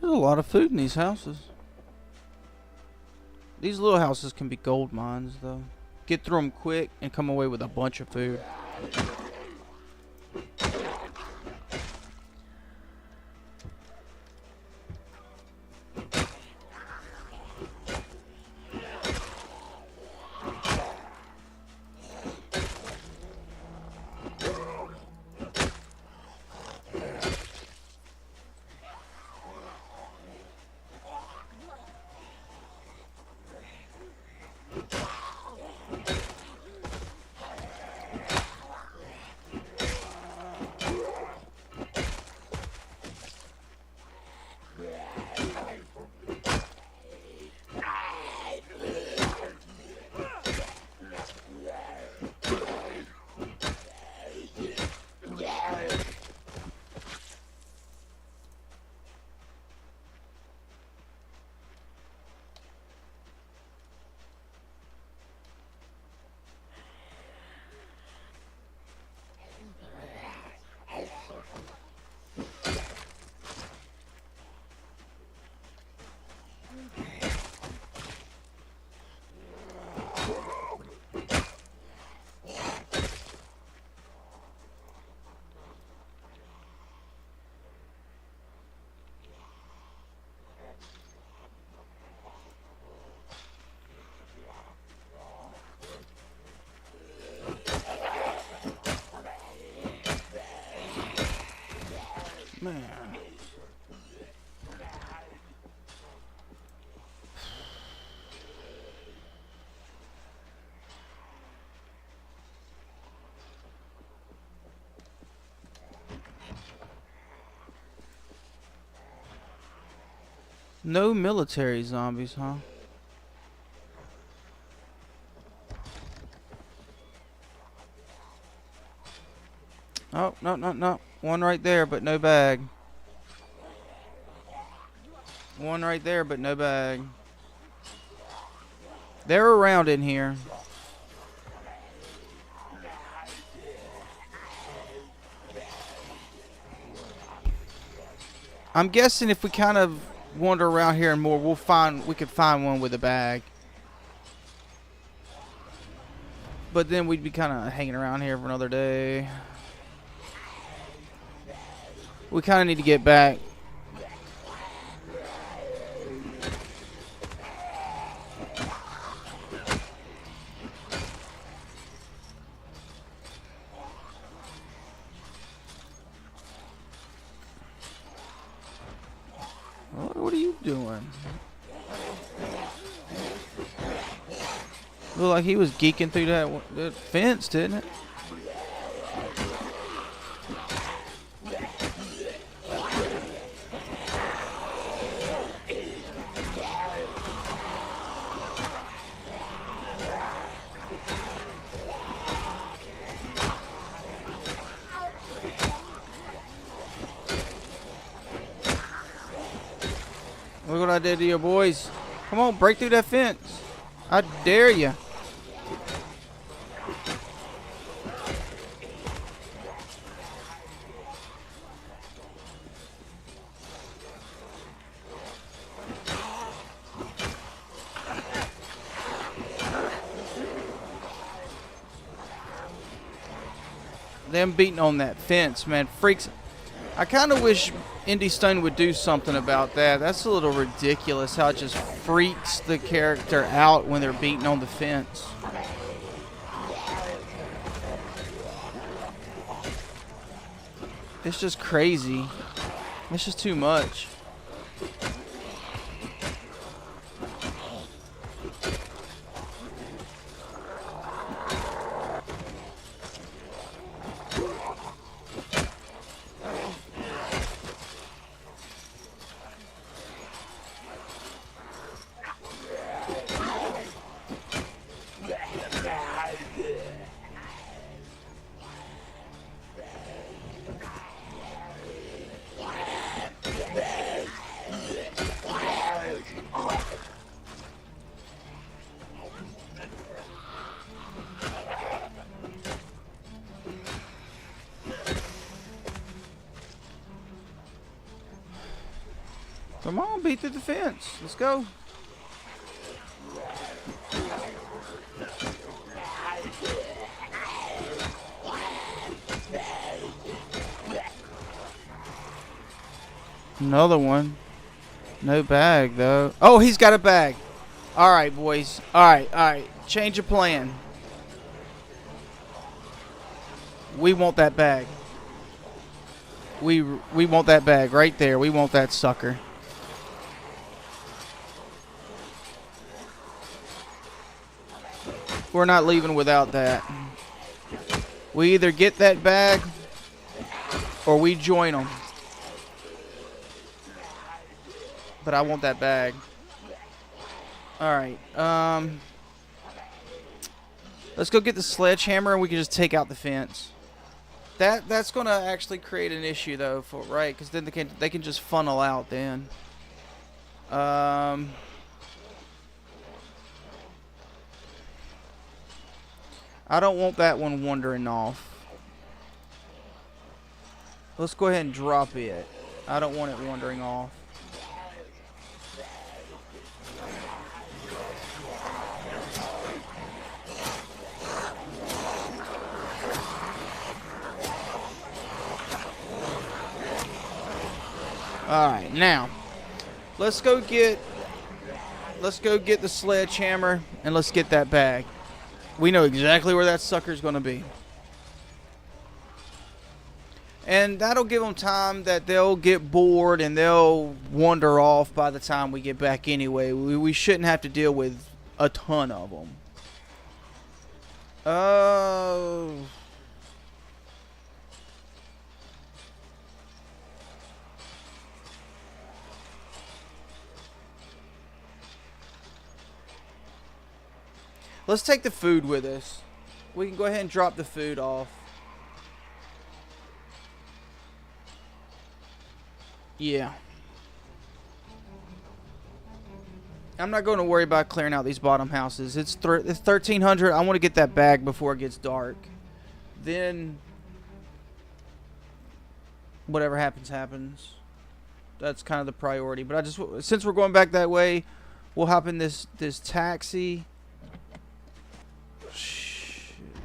There's a lot of food in these houses. These little houses can be gold mines, though. Get through them quick and come away with a bunch of food. Man. No military zombies, huh? Oh, no. One right there, but no bag. One right there, but no bag. They're around in here. I'm guessing if we kind of wander around here and more, we could find one with a bag. But then we'd be kind of hanging around here for another day. We kind of need to get back. What are you doing? Looked like he was geeking through that fence, didn't it? Look what I did to you boys. Come on, break through that fence. I dare you. Them beating on that fence, man, freaks. I kind of wish Indy Stone would do something about that. That's a little ridiculous how it just freaks the character out when they're beating on the fence. It's just crazy. It's just too much. Come on, beat through the fence. Let's go. Another one. No bag, though. Oh, he's got a bag. All right, boys. All right. Change of plan. We want that bag. We want that bag right there. We want that sucker. We're not leaving without that. We either get that bag or we join them. But I want that bag. Alright. Let's go get the sledgehammer and we can just take out the fence. That's going to actually create an issue though, right? Because then they can just funnel out then. I don't want that one wandering off. Let's go ahead and drop it. I don't want it wandering off. Alright, now let's go get the sledgehammer and let's get that bag. We know exactly where that sucker's going to be. And that'll give them time that they'll get bored and they'll wander off by the time we get back anyway. We shouldn't have to deal with a ton of them. Let's take the food with us. We can go ahead and drop the food off. Yeah. I'm not going to worry about clearing out these bottom houses. It's 1300. I want to get that bag before it gets dark. Then whatever happens, happens. That's kind of the priority. But since we're going back that way, we'll hop in this taxi.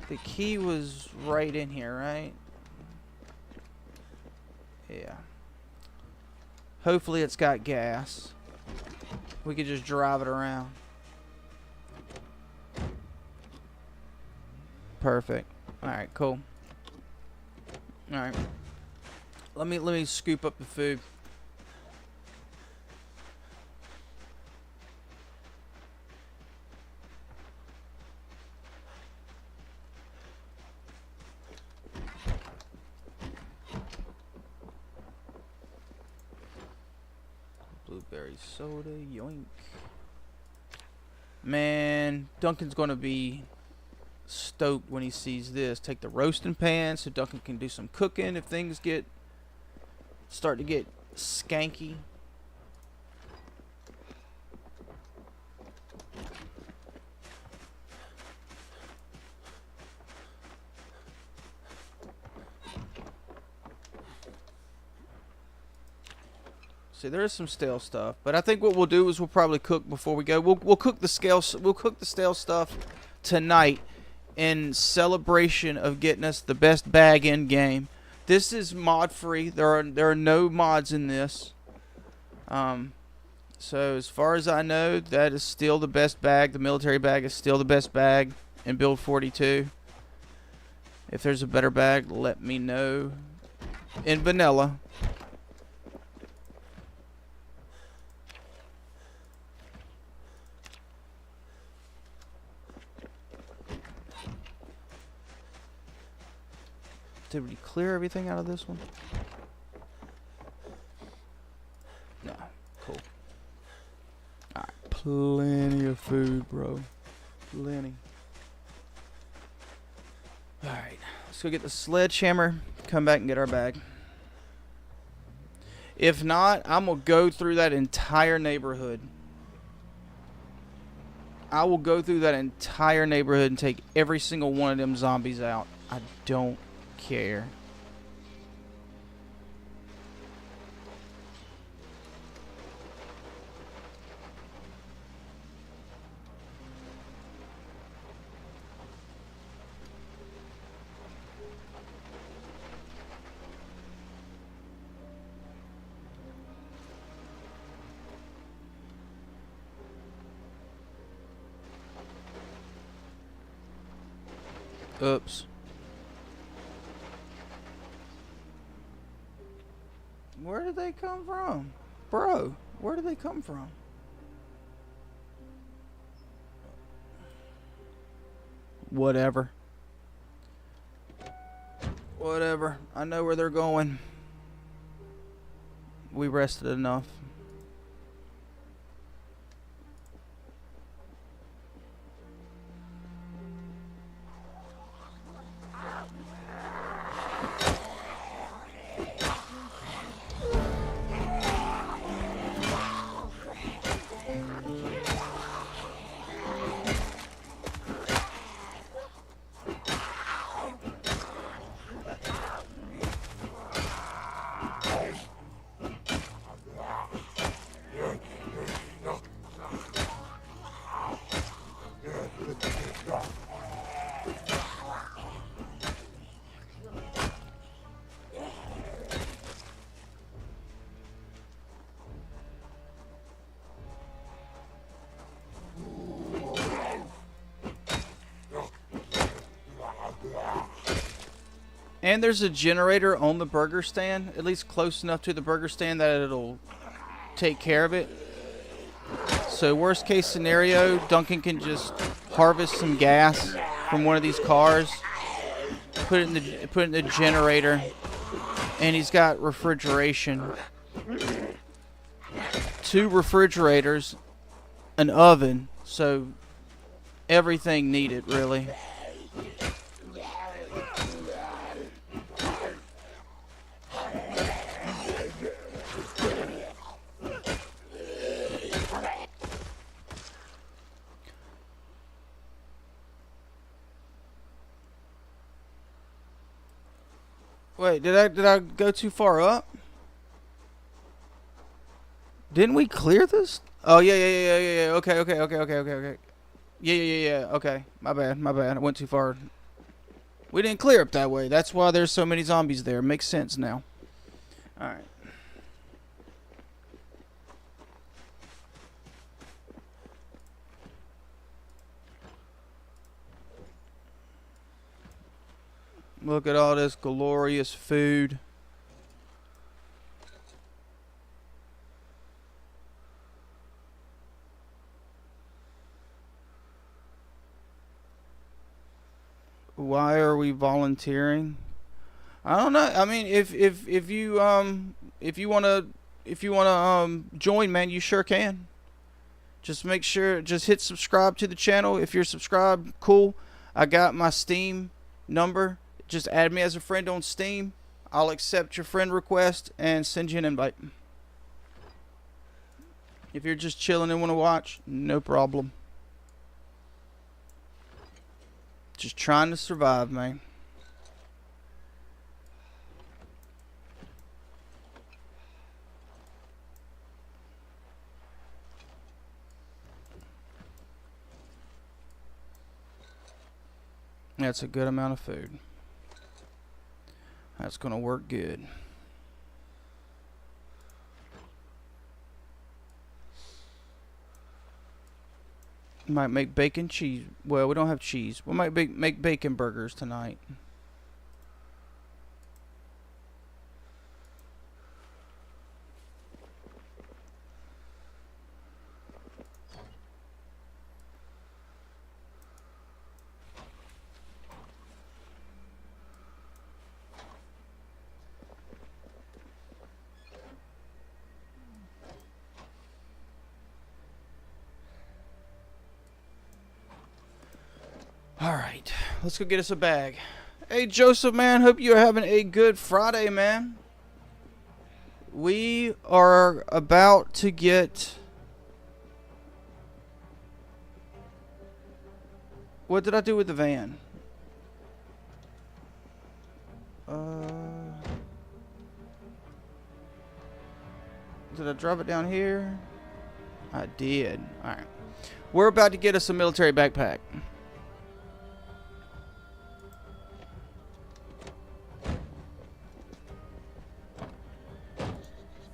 The key was right in here, right? Yeah. Hopefully it's got gas. We could just drive it around. Perfect. Alright, cool. Alright. Let me scoop up the food. Blueberry soda, yoink. Man, Duncan's gonna be stoked when he sees this. Take the roasting pan so Duncan can do some cooking if things start to get skanky. See, there is some stale stuff, but I think what we'll do is we'll probably cook before we go. We'll cook the stale stuff tonight in celebration of getting us the best bag in game. This is mod free. There are no mods in this. So as far as I know, that is still the best bag. The military bag is still the best bag in build 42. If there's a better bag, let me know. In vanilla. Did we clear everything out of this one? No. Cool. Alright. Plenty of food, bro. Plenty. Alright. Let's go get the sledgehammer. Come back and get our bag. If not, I'm going to go through that entire neighborhood. I will go through that entire neighborhood and take every single one of them zombies out. I don't care. Oops. Where did they come from? Bro, where did they come from? Whatever. Whatever. I know where they're going. We rested enough. And there's a generator on the burger stand, at least close enough to the burger stand that it'll take care of it. So worst case scenario, Duncan can just harvest some gas from one of these cars, put it in the generator, and he's got refrigeration. 2 refrigerators, an oven, so everything needed really. Wait, did I go too far up? Didn't we clear this? Oh yeah. Okay. Yeah. Okay, my bad. I went too far. We didn't clear up that way. That's why there's so many zombies there. Makes sense now. All right. Look at all this glorious food. Why are we volunteering? I don't know. I mean, if you wanna join, man, you sure can. Just make sure, just hit subscribe to the channel. If you're subscribed, cool. I got my Steam number. Just add me as a friend on Steam. I'll accept your friend request and send you an invite. If you're just chilling and want to watch, no problem. Just trying to survive, man. That's a good amount of food. That's gonna work good. Might make bacon cheese. Well, we don't have cheese. We might make bacon burgers tonight. Alright, let's go get us a bag. Hey Joseph, man, hope you're having a good Friday, man. We are about to get... What did I do with the van? Did I drop it down here? I did. Alright. We're about to get us a military backpack.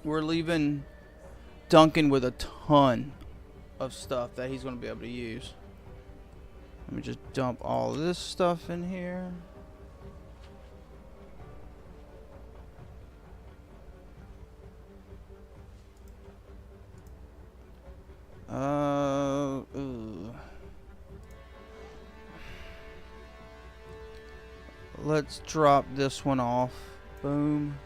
We're leaving Duncan with a ton of stuff that he's going to be able to use. Let me just dump all this stuff in here. Let's drop this one off. Boom.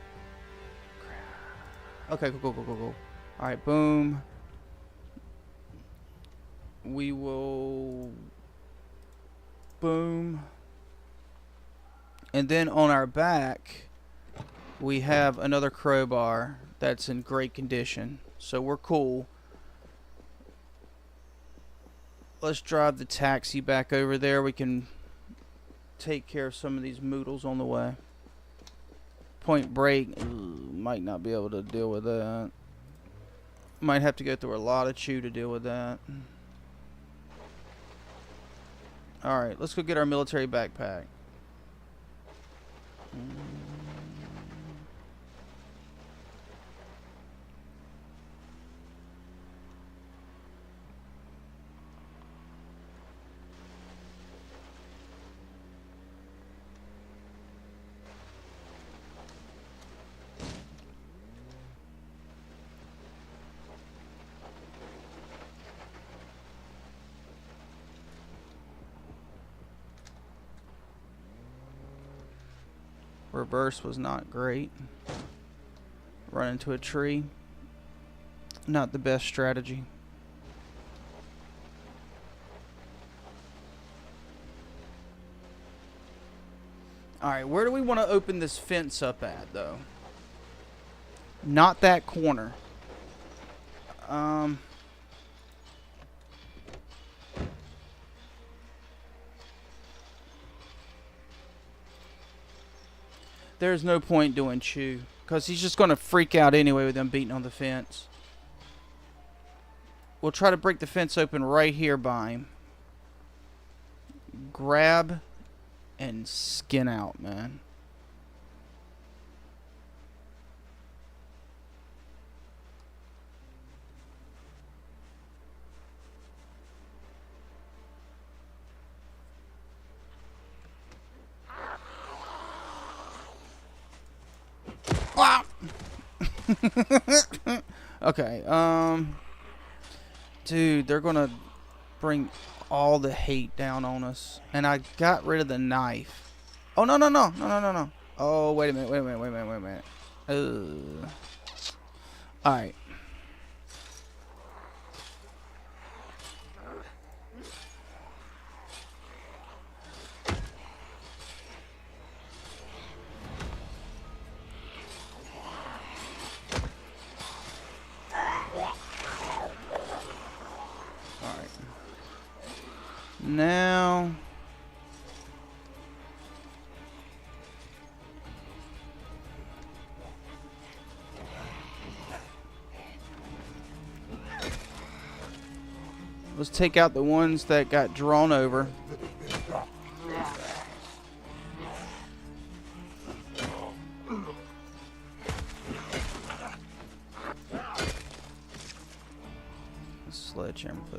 Okay, cool. Alright, boom. We will... Boom. And then on our back, we have another crowbar that's in great condition. So we're cool. Let's drive the taxi back over there. We can take care of some of these moodles on the way. Point Break, might not be able to deal with that. Might have to go through a lot of chew to deal with that. Alright, let's go get our military backpack. Reverse was not great. Run into a tree. Not the best strategy. Alright, where do we want to open this fence up at, though? Not that corner. There's no point doing Chew, because he's just going to freak out anyway with them beating on the fence. We'll try to break the fence open right here by him. Grab and skin out, man. Okay, dude, they're gonna bring all the hate down on us. And I got rid of the knife. Oh, no. Oh, wait a minute. Alright. Now, let's take out the ones that got drawn over.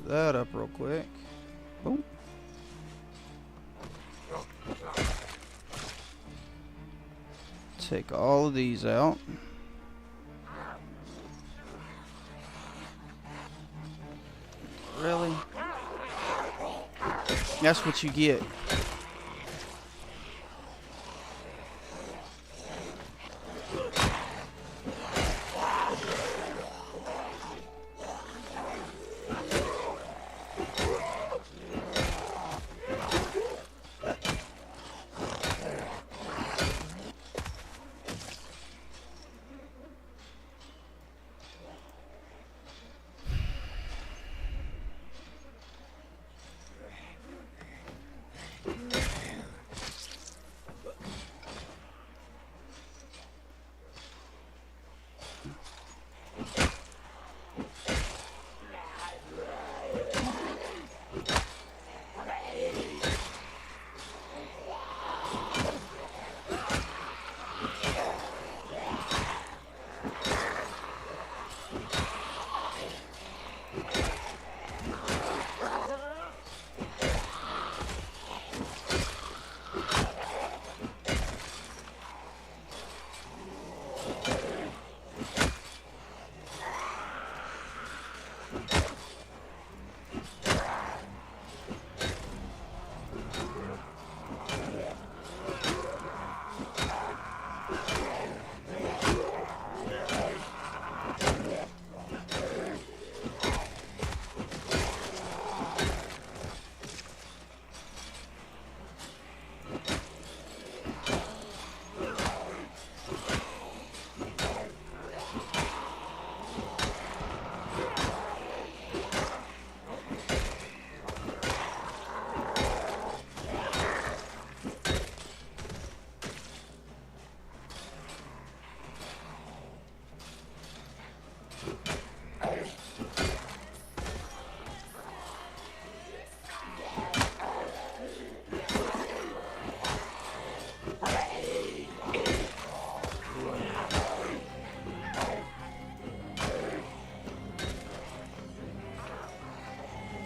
that up real quick. Boom. Take all of these out. Really? That's what you get.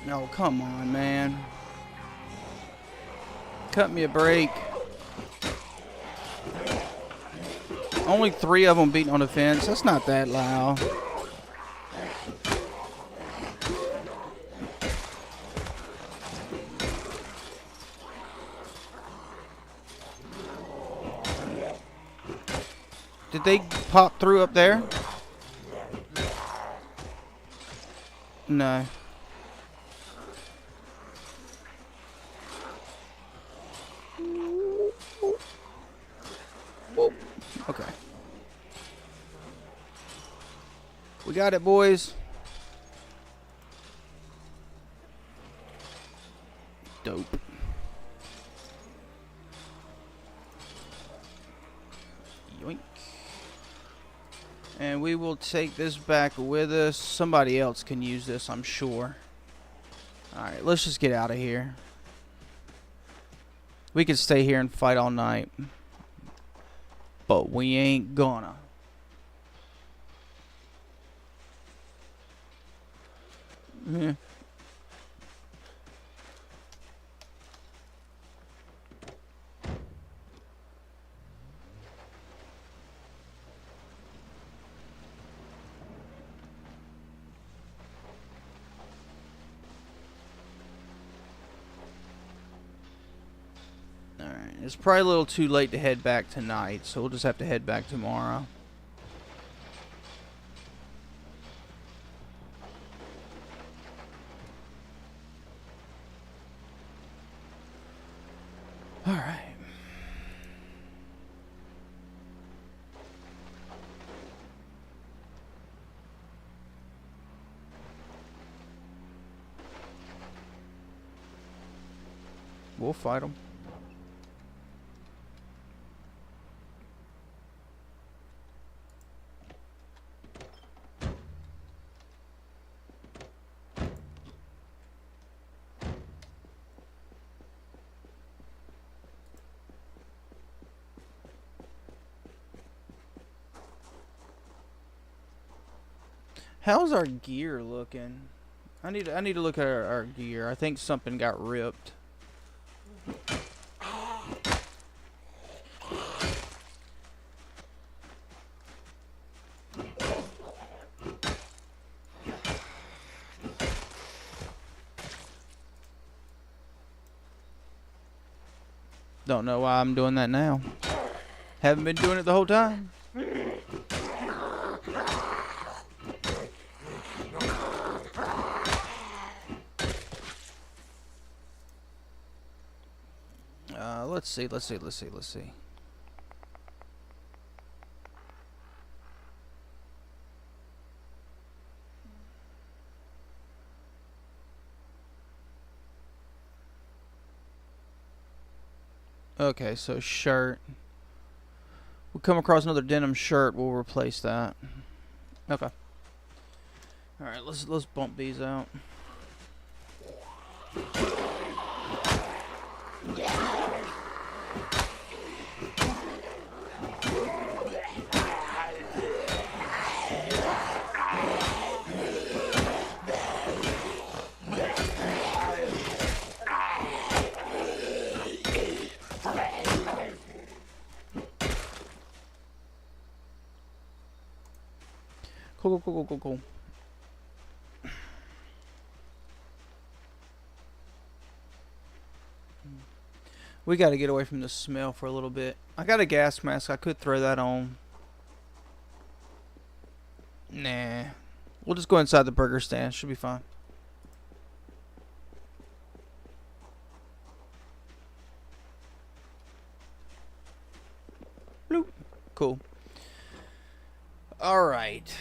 Oh, come on, man. Cut me a break. Only 3 of them beating on the fence. That's not that loud. Did they pop through up there? No. Whoa. Okay. We got it, boys. Dope. Yoink. And we will take this back with us. Somebody else can use this, I'm sure. Alright, let's just get out of here. We could stay here and fight all night. But we ain't gonna. Yeah. Alright, it's probably a little too late to head back tonight, so we'll just have to head back tomorrow. Alright. We'll fight them. How's our gear looking? I need to look at our gear. I think something got ripped. Don't know why I'm doing that now. Haven't been doing it the whole time. Let's see. Okay, so shirt. We'll come across another denim shirt, we'll replace that. Okay. Alright, let's bump these out. Cool. We gotta get away from the smell for a little bit. I got a gas mask. I could throw that on. Nah. We'll just go inside the burger stand. Should be fine. Bloop. Cool. Alright.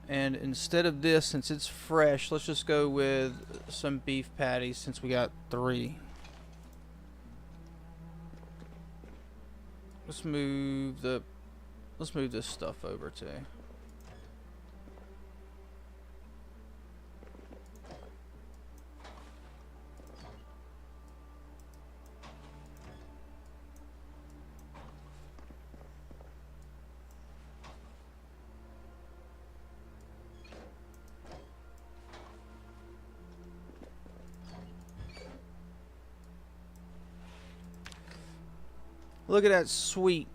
And instead of this, since it's fresh, let's just go with some beef patties since we got 3. Let's move this stuff over too. Look at that sweet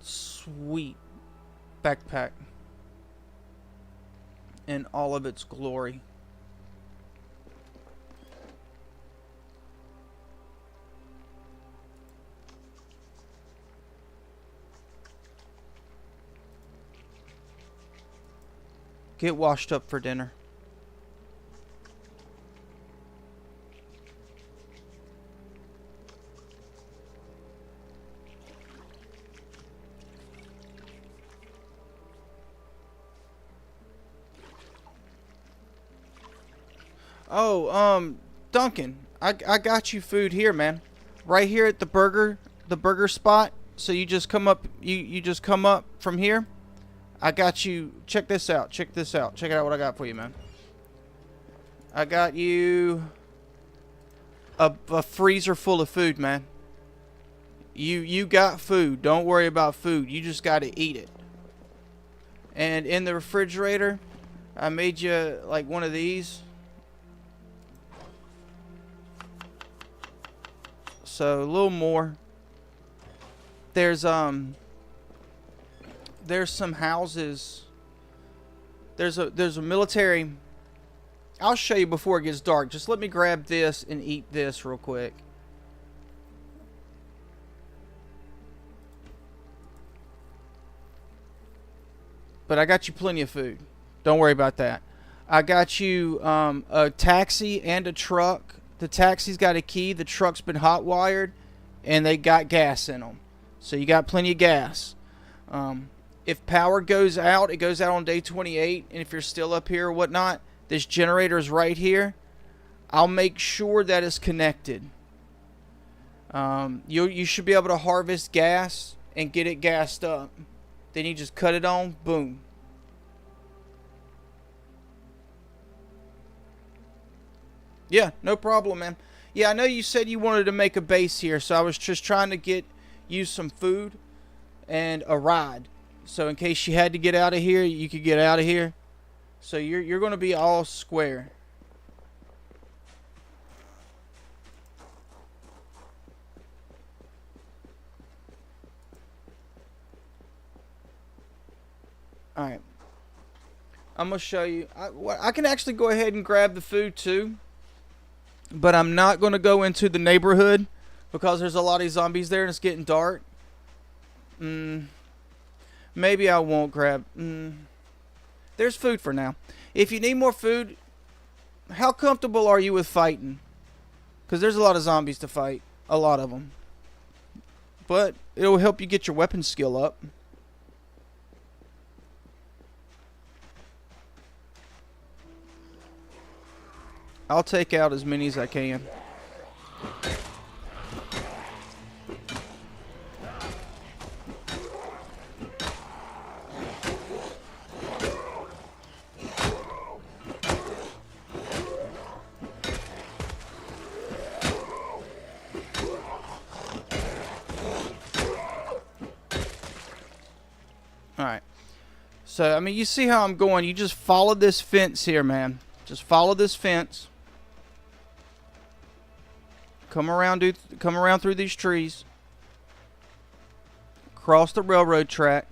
backpack in all of its glory. Get washed up for dinner. Oh, Duncan, I got you food here, man. Right here at the burger spot. So you just come up, you just come up from here. I got you. Check this out. Check out what I got for you, man. I got you a freezer full of food, man. You got food. Don't worry about food. You just got to eat it. And in the refrigerator, I made you like one of these. So a little more. There's some houses. There's a military I'll show you before it gets dark. Just let me grab this and eat this real quick. But I got you plenty of food. Don't worry about that. I got you a taxi and a truck. The taxi's got a key. The truck's been hot wired, and they got gas in them. So you got plenty of gas. If power goes out, it goes out on day 28. And if you're still up here or whatnot, this generator is right here. I'll make sure that it's connected. You should be able to harvest gas and get it gassed up. Then you just cut it on, boom. Yeah, no problem, man. Yeah, I know you said you wanted to make a base here, so I was just trying to get you some food and a ride. So in case you had to get out of here, you could get out of here. So you're going to be all square. Alright. I'm going to show you. I can actually go ahead and grab the food too. But I'm not going to go into the neighborhood because there's a lot of zombies there and it's getting dark. Maybe I won't grab. There's food for now. If you need more food, how comfortable are you with fighting? Because there's a lot of zombies to fight. A lot of them. But it'll help you get your weapon skill up. I'll take out as many as I can. Alright. So, I mean, you see how I'm going. You just follow this fence here, man. Just follow this fence. Come around, dude. Come around through these trees. Cross the railroad track.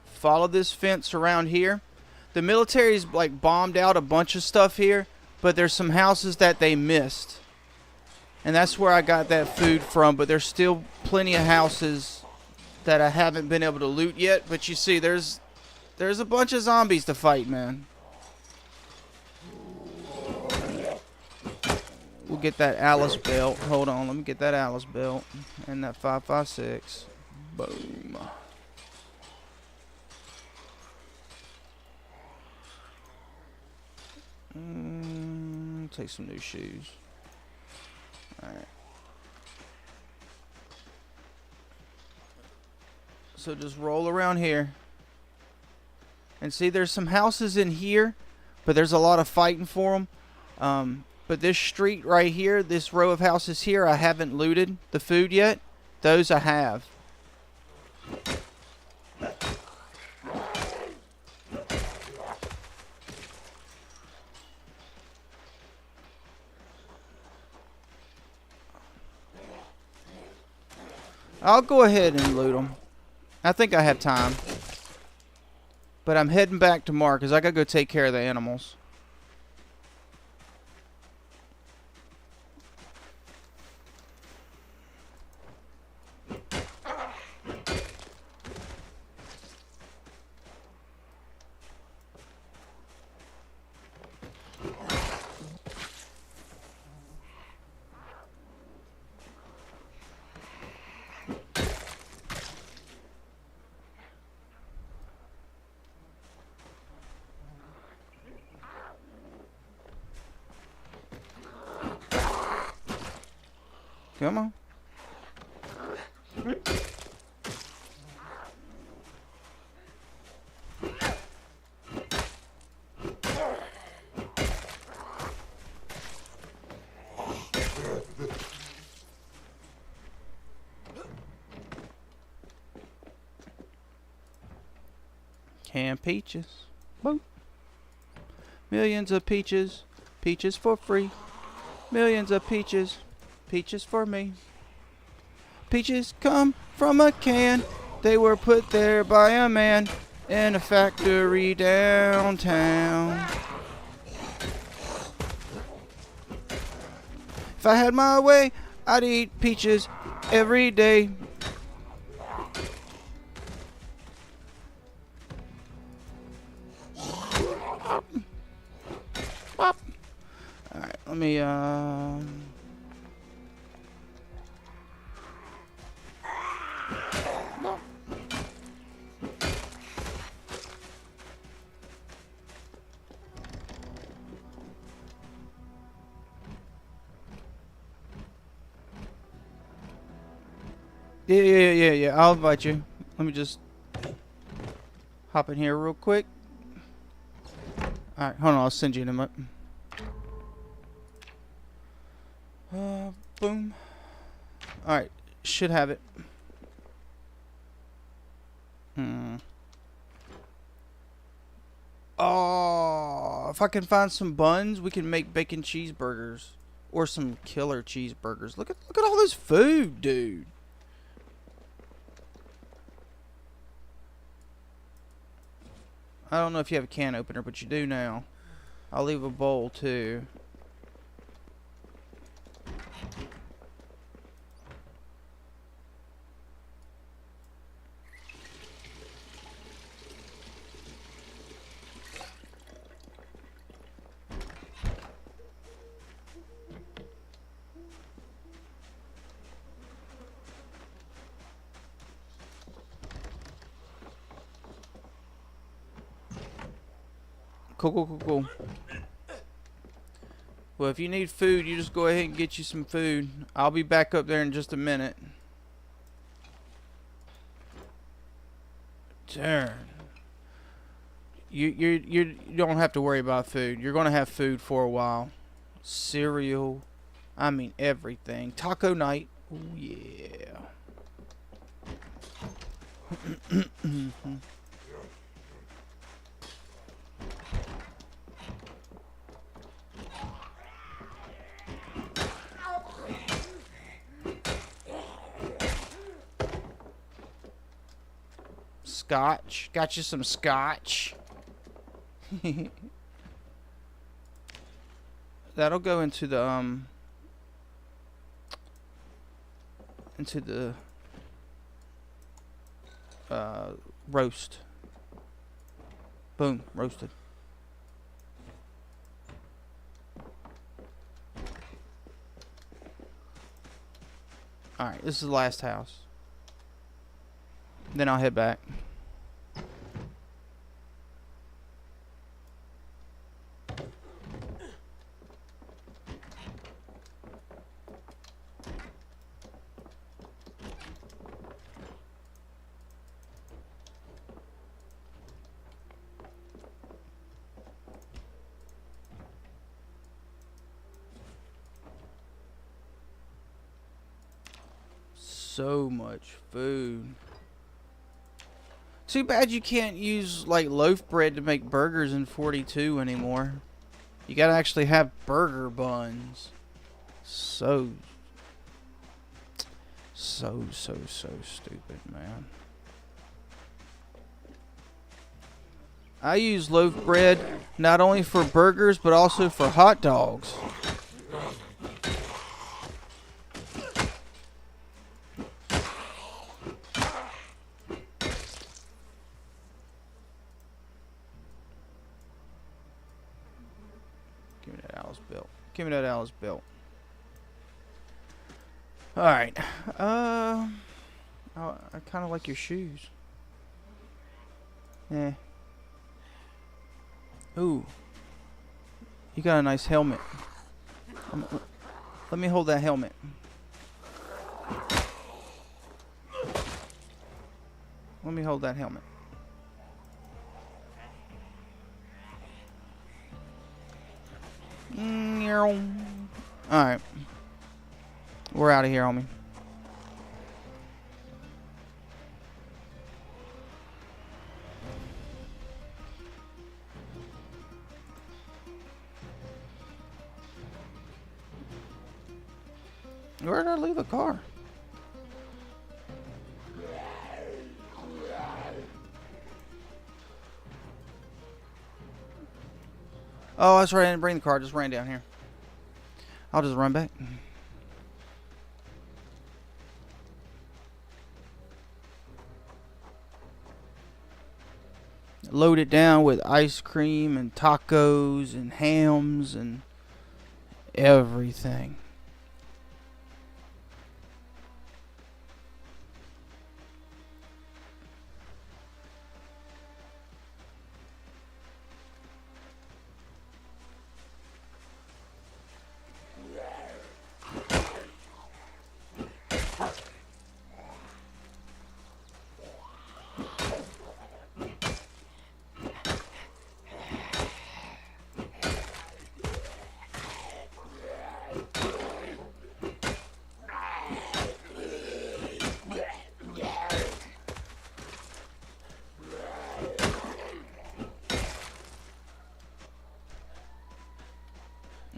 Follow this fence around here. The military's like bombed out a bunch of stuff here, but there's some houses that they missed. And that's where I got that food from, but there's still plenty of houses that I haven't been able to loot yet. But you see, there's a bunch of zombies to fight, man. We'll get that Alice belt. Hold on, let me get that Alice belt. And that 5.56. Boom. Take some new shoes. Alright. So just roll around here. And see, there's some houses in here, but there's a lot of fighting for them. But this street right here, this row of houses here, I haven't looted the food yet. Those I have. I'll go ahead and loot them. I think I have time. But I'm heading back tomorrow because I got to go take care of the animals. Come on. Canned peaches. Boom. Millions of peaches. Peaches for free. Millions of peaches. Peaches for me. Peaches come from a can. They were put there by a man in a factory downtown. If I had my way, I'd eat peaches every day. Alright, let me, Yeah. I'll invite you. Let me just hop in here real quick. Alright, hold on. I'll send you an invite. Boom. Alright, should have it. Oh, if I can find some buns, we can make bacon cheeseburgers. Or some killer cheeseburgers. Look at all this food, dude. I don't know if you have a can opener, but you do now. I'll leave a bowl too. Cool. Well, if you need food, you just go ahead and get you some food. I'll be back up there in just a minute. Darn. You don't have to worry about food. You're gonna have food for a while. Cereal. I mean everything. Taco night. Oh yeah. Scotch. Got you some scotch. That'll go into the roast. Boom, roasted. Alright, this is the last house. Then I'll head back. So much food. Too bad you can't use like loaf bread to make burgers in 42 anymore. You gotta actually have burger buns. So stupid, man. I use loaf bread not only for burgers but also for hot dogs. Give me that Alice belt. Alright. I kind of like your shoes. Eh. Ooh. You got a nice helmet. Let me hold that helmet. Let me hold that helmet. Alright. We're out of here, homie. Where did I leave the car? Oh, that's right. I didn't bring the car. I just ran down here. I'll just run back. Load it down with ice cream and tacos and hams and everything.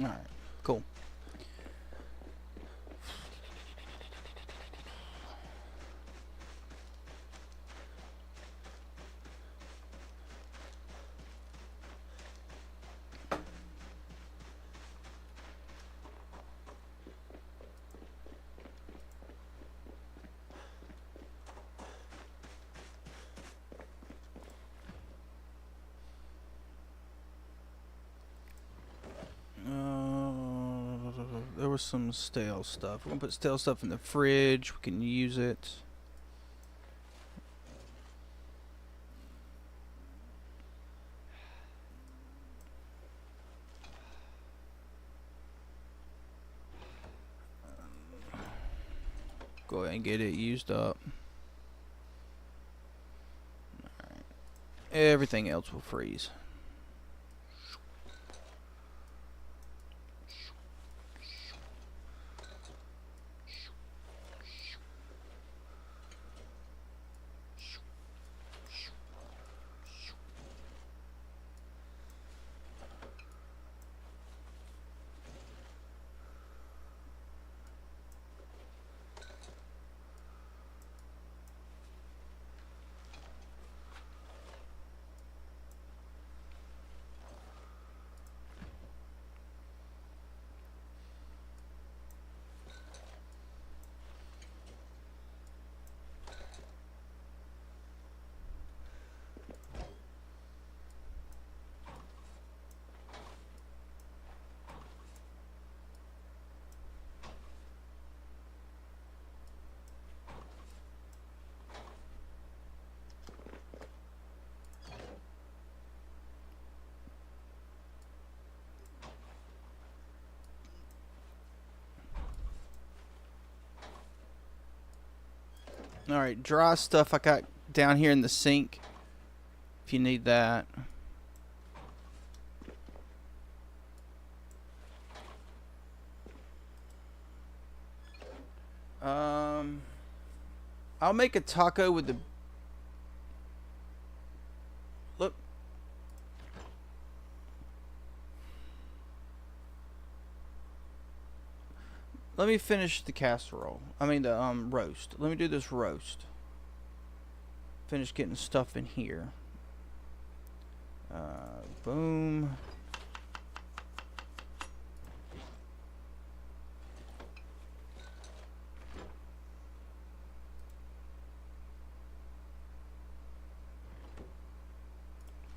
Alright, cool. There was some stale stuff. We're gonna put stale stuff in the fridge. We can use it. Go ahead and get it used up. Alright. Everything else will freeze. Alright, dry stuff I got down here in the sink. If you need that. I'll make a taco with the... Look. Let me finish the casserole. I mean the roast. Let me do this roast. Finish getting stuff in here. Boom.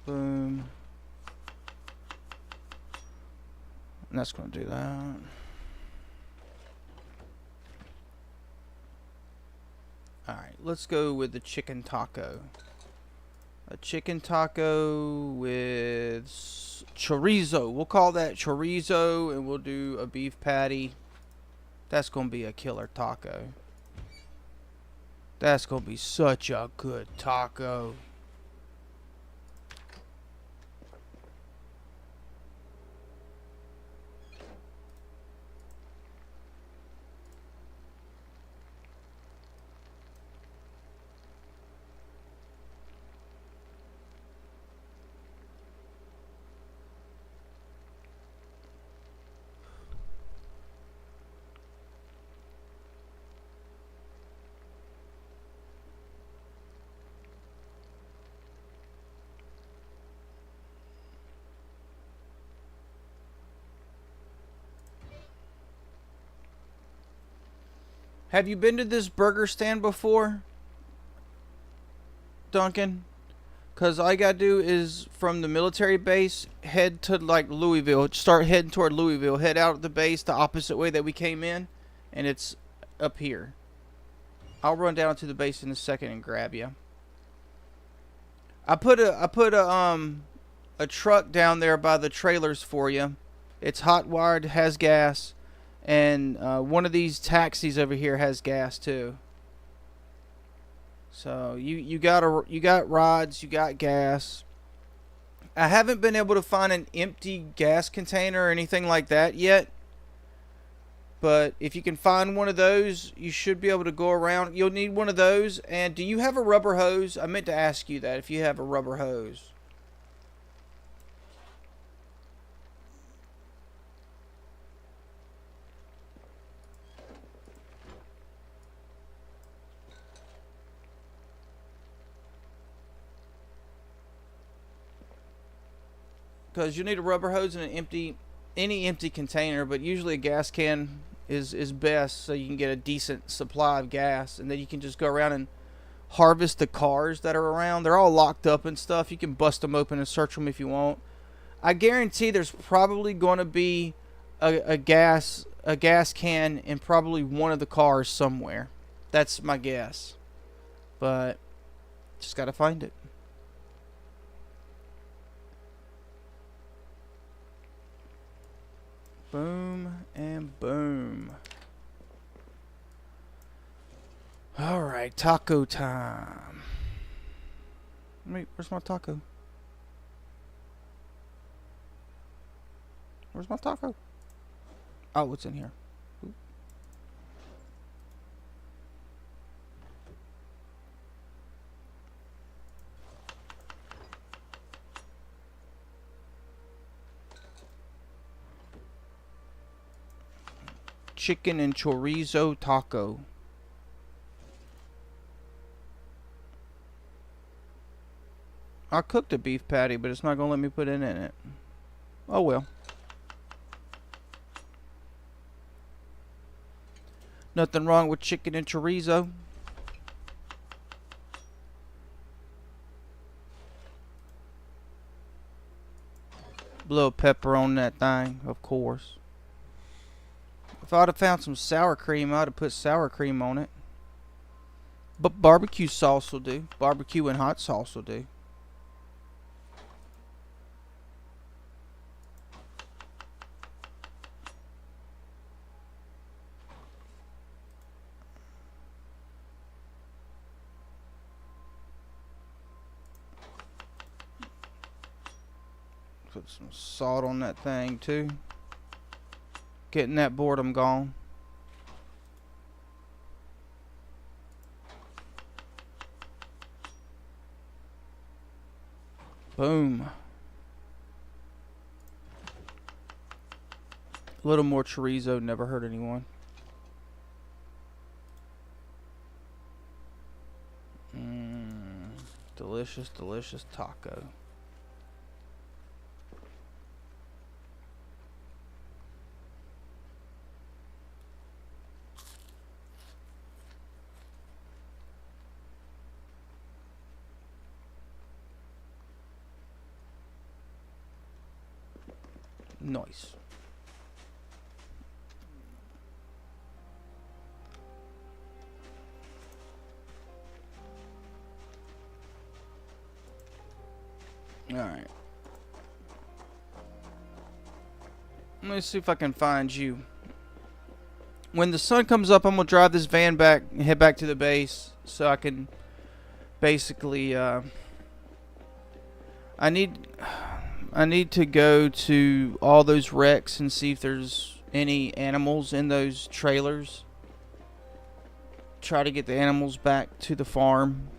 Boom. And that's going to do that. Alright, let's go with the chicken taco. A chicken taco with chorizo. We'll call that chorizo, and we'll do a beef patty. That's going to be a killer taco. That's going to be such a good taco. Have you been to this burger stand before, Duncan? Because all you gotta do is from the military base head to like Louisville. Start heading toward Louisville. Head out of the base the opposite way that we came in, and it's up here. I'll run down to the base in a second and grab you. I put a truck down there by the trailers for you. It's hot wired, has gas, and one of these taxis over here has gas too. So you got rods, you got gas. I haven't been able to find an empty gas container or anything like that yet. But if you can find one of those, you should be able to go around. You'll need one of those. And do you have a rubber hose? I meant to ask you that if you have a rubber hose. Because you need a rubber hose and any empty container, but usually a gas can is best so you can get a decent supply of gas, and then you can just go around and harvest the cars that are around. They're all locked up and stuff. You can bust them open and search them if you want. I guarantee there's probably going to be a gas can in probably one of the cars somewhere. That's my guess, but just gotta find it. Boom and boom. Alright, taco time. Wait, where's my taco? Where's my taco? Oh, it's in here. Oop. Chicken and chorizo taco. I cooked a beef patty, but it's not going to let me put it in it. Oh well. Nothing wrong with chicken and chorizo. Little pepper on that thing, of course. If I'd have found some sour cream, I'd have put sour cream on it. But barbecue sauce will do. Barbecue and hot sauce will do. Put some salt on that thing too. Getting that bored, I'm gone. Boom. A little more chorizo, never hurt anyone. Delicious, delicious taco. Nice. Alright. Let me see if I can find you. When the sun comes up, I'm going to drive this van back and head back to the base so I can basically, I need to go to all those wrecks and see if there's any animals in those trailers. Try to get the animals back to the farm.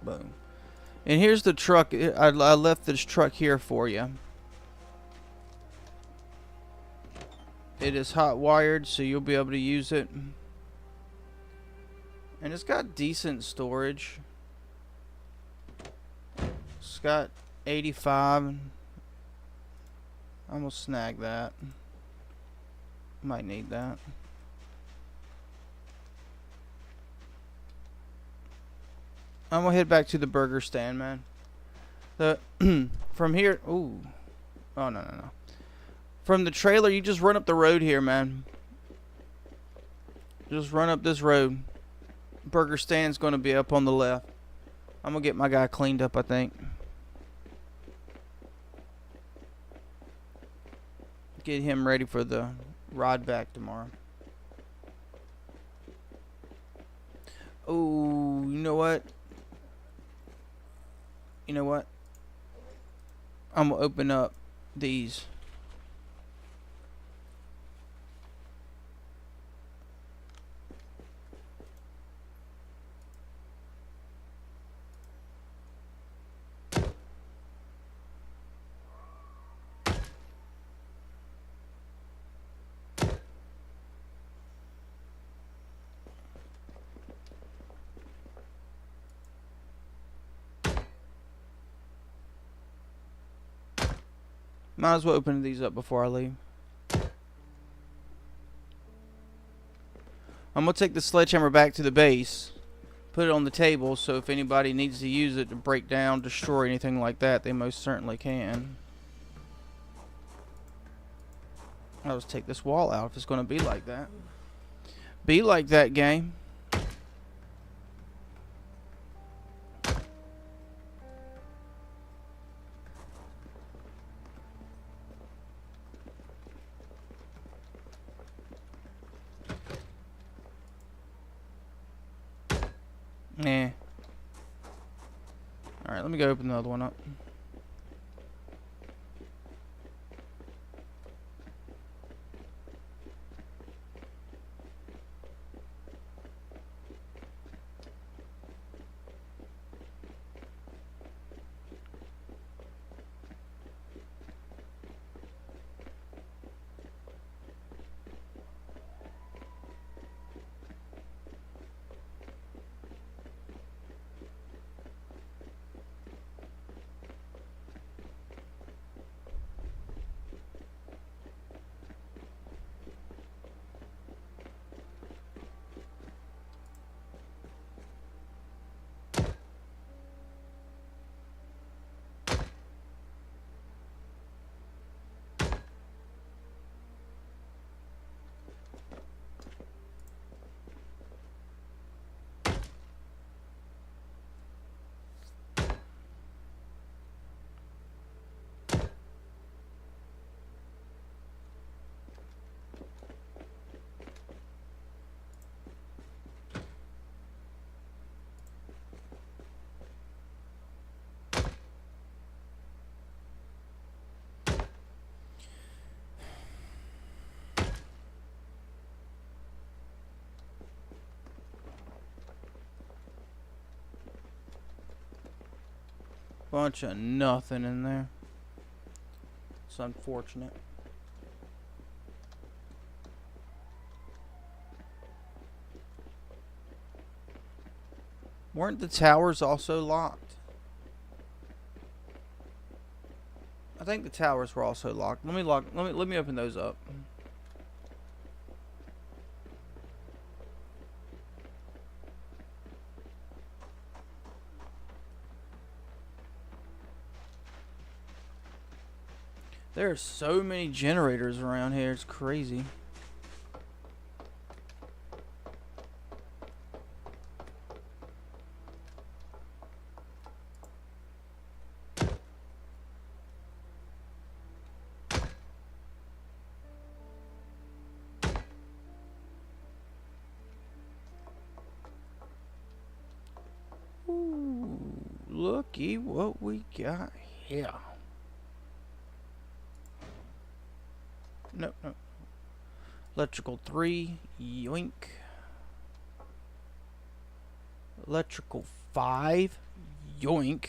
Boom. And here's the truck. I left this truck here for you. It is hot wired, so you'll be able to use it. And it's got decent storage. It's got 85. I'm gonna snag that. Might need that. I'm gonna head back to the burger stand, man. The from here. Ooh. Oh no. From the trailer, you just run up the road here, man. Just run up this road. Burger stand's gonna be up on the left. I'm gonna get my guy cleaned up, I think. Get him ready for the ride back tomorrow. Oh, you know what? I'm gonna open up these. Might as well open these up before I leave. I'm going to take the sledgehammer back to the base. Put it on the table so if anybody needs to use it to break down, destroy anything like that, they most certainly can. I'll just take this wall out if it's going to be like that. Be like that, game. Nah. Alright, let me go open the other one up. Bunch of nothing in there. It's unfortunate. Weren't the towers also locked? I think the towers were also locked. Let me open those up. There are so many generators around here, it's crazy. Ooh, looky what we got here. No. Electrical 3, yoink. Electrical 5, Yoink.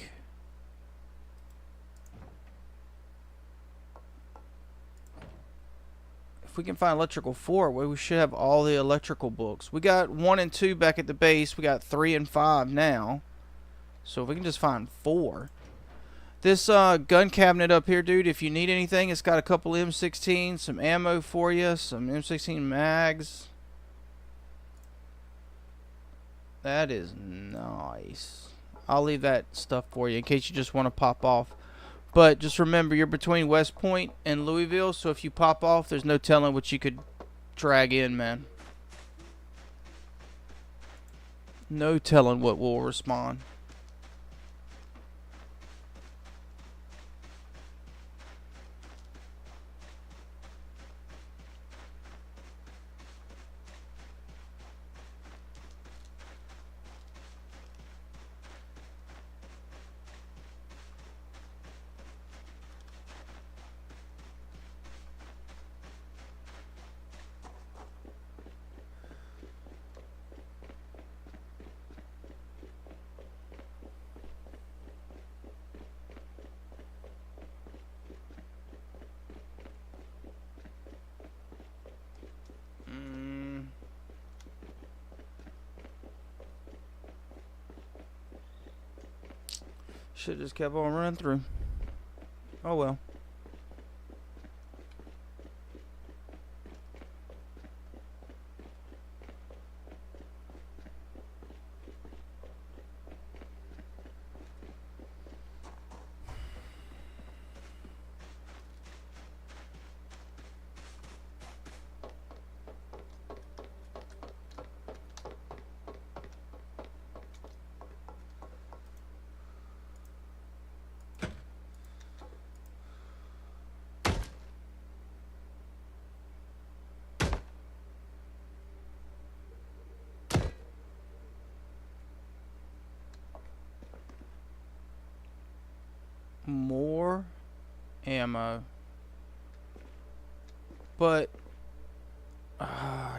If we can find electrical 4, we should have all the electrical books. We got 1 and 2 back at the base. We got 3 and 5 now. So if we can just find 4. This gun cabinet up here, dude, if you need anything, it's got a couple M16, some ammo for you, some M16 mags. That is nice. I'll leave that stuff for you in case you just want to pop off. But just remember, you're between West Point and Louisville, so if you pop off, there's no telling what you could drag in, man. No telling what will respond. Should just kept on running through. Oh well. More ammo, but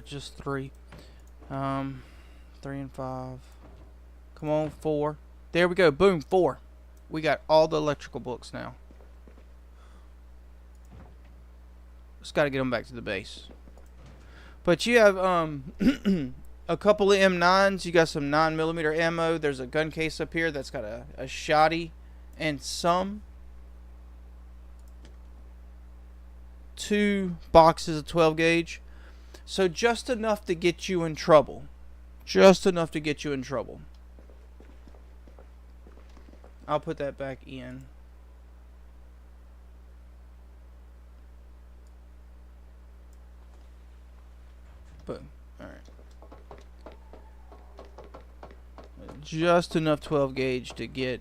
just 3. 3 and 5. Come on, 4. There we go. Boom, 4. We got all the electrical books now. Just got to get them back to the base. But you have a couple of M9s. You got some 9mm ammo. There's a gun case up here that's got a shotty and some 2 boxes of 12 gauge. So just enough to get you in trouble. Just enough to get you in trouble. I'll put that back in. Boom. Alright. Just enough 12 gauge to get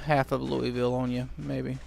half of Louisville on you, maybe.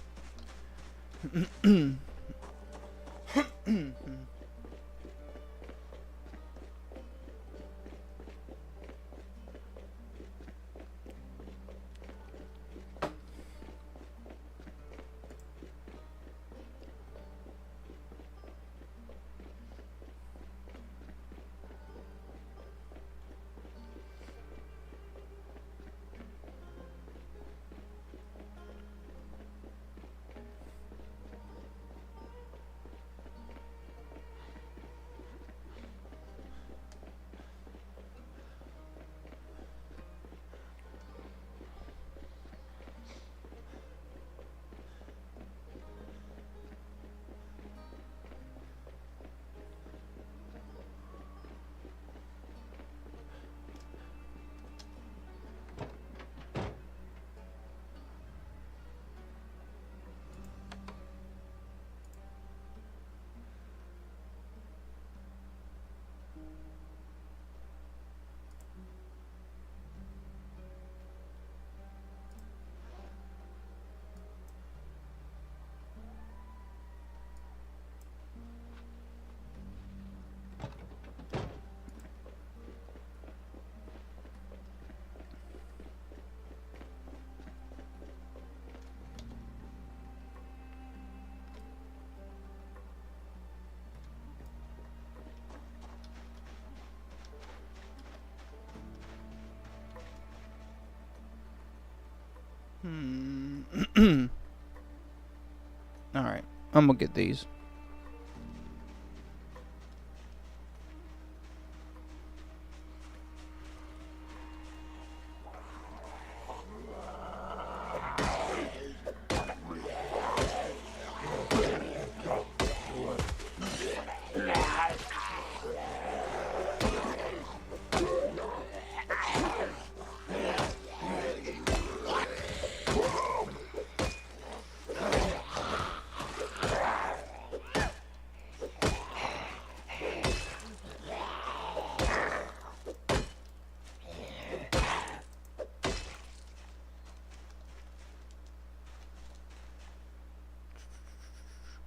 Alright, I'm gonna get these.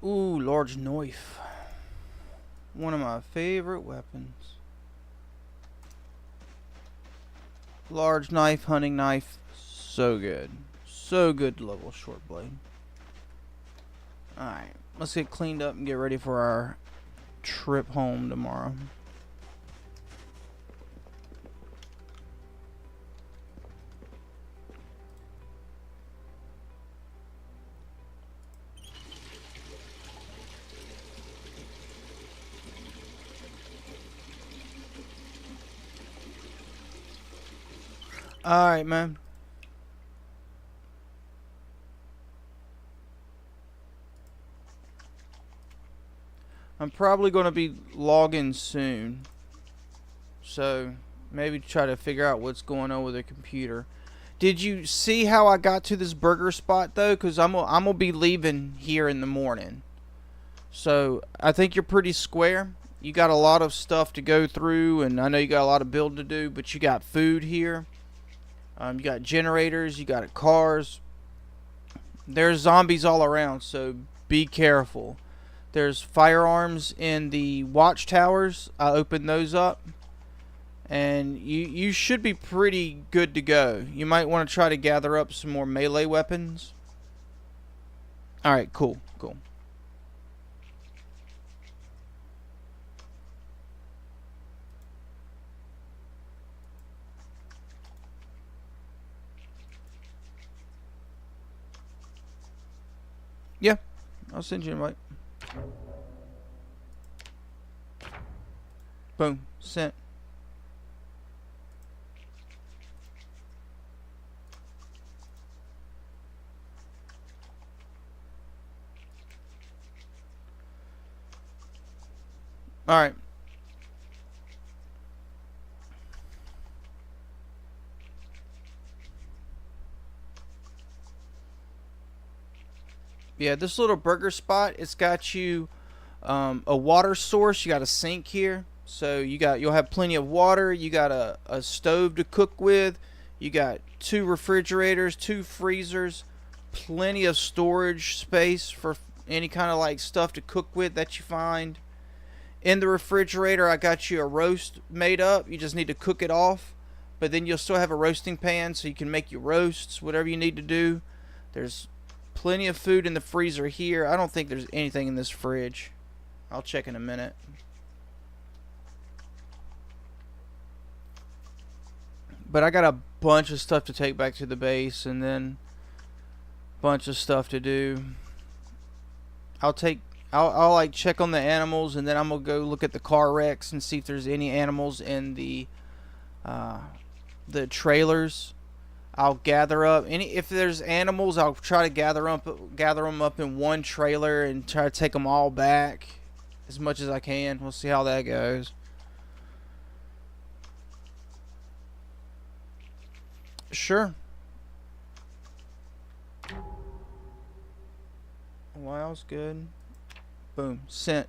Ooh, large knife. One of my favorite weapons. Large knife, hunting knife. So good. So good to level short blade. Alright, let's get cleaned up and get ready for our trip home tomorrow. Alright, man. I'm probably going to be logging soon. So, maybe try to figure out what's going on with the computer. Did you see how I got to this burger spot, though? Because I'm going to be leaving here in the morning. So, I think you're pretty square. You got a lot of stuff to go through, and I know you got a lot of build to do, but you got food here. You got generators, you got cars. There's zombies all around, so be careful. There's firearms in the watchtowers. I opened those up. And you should be pretty good to go. You might want to try to gather up some more melee weapons. Alright, cool, cool. Yeah, I'll send you an invite. Boom, sent. Alright. Yeah, this little burger spot, it's got you a water source. You got a sink here. So you'll have plenty of water. You got a stove to cook with. You got 2 refrigerators, 2 freezers, plenty of storage space for any kind of like stuff to cook with that you find. In the refrigerator, I got you a roast made up. You just need to cook it off. But then you'll still have a roasting pan so you can make your roasts, whatever you need to do. There's plenty of food in the freezer here. I don't think there's anything in this fridge. I'll check in a minute. But I got a bunch of stuff to take back to the base, and then a bunch of stuff to do. I'll like check on the animals, and then I'm gonna go look at the car wrecks and see if there's any animals in the trailers. I'll gather up if there's animals. I'll try to gather them up in one trailer and try to take them all back as much as I can. We'll see how that goes. Sure. Wow's good. Boom. Sent.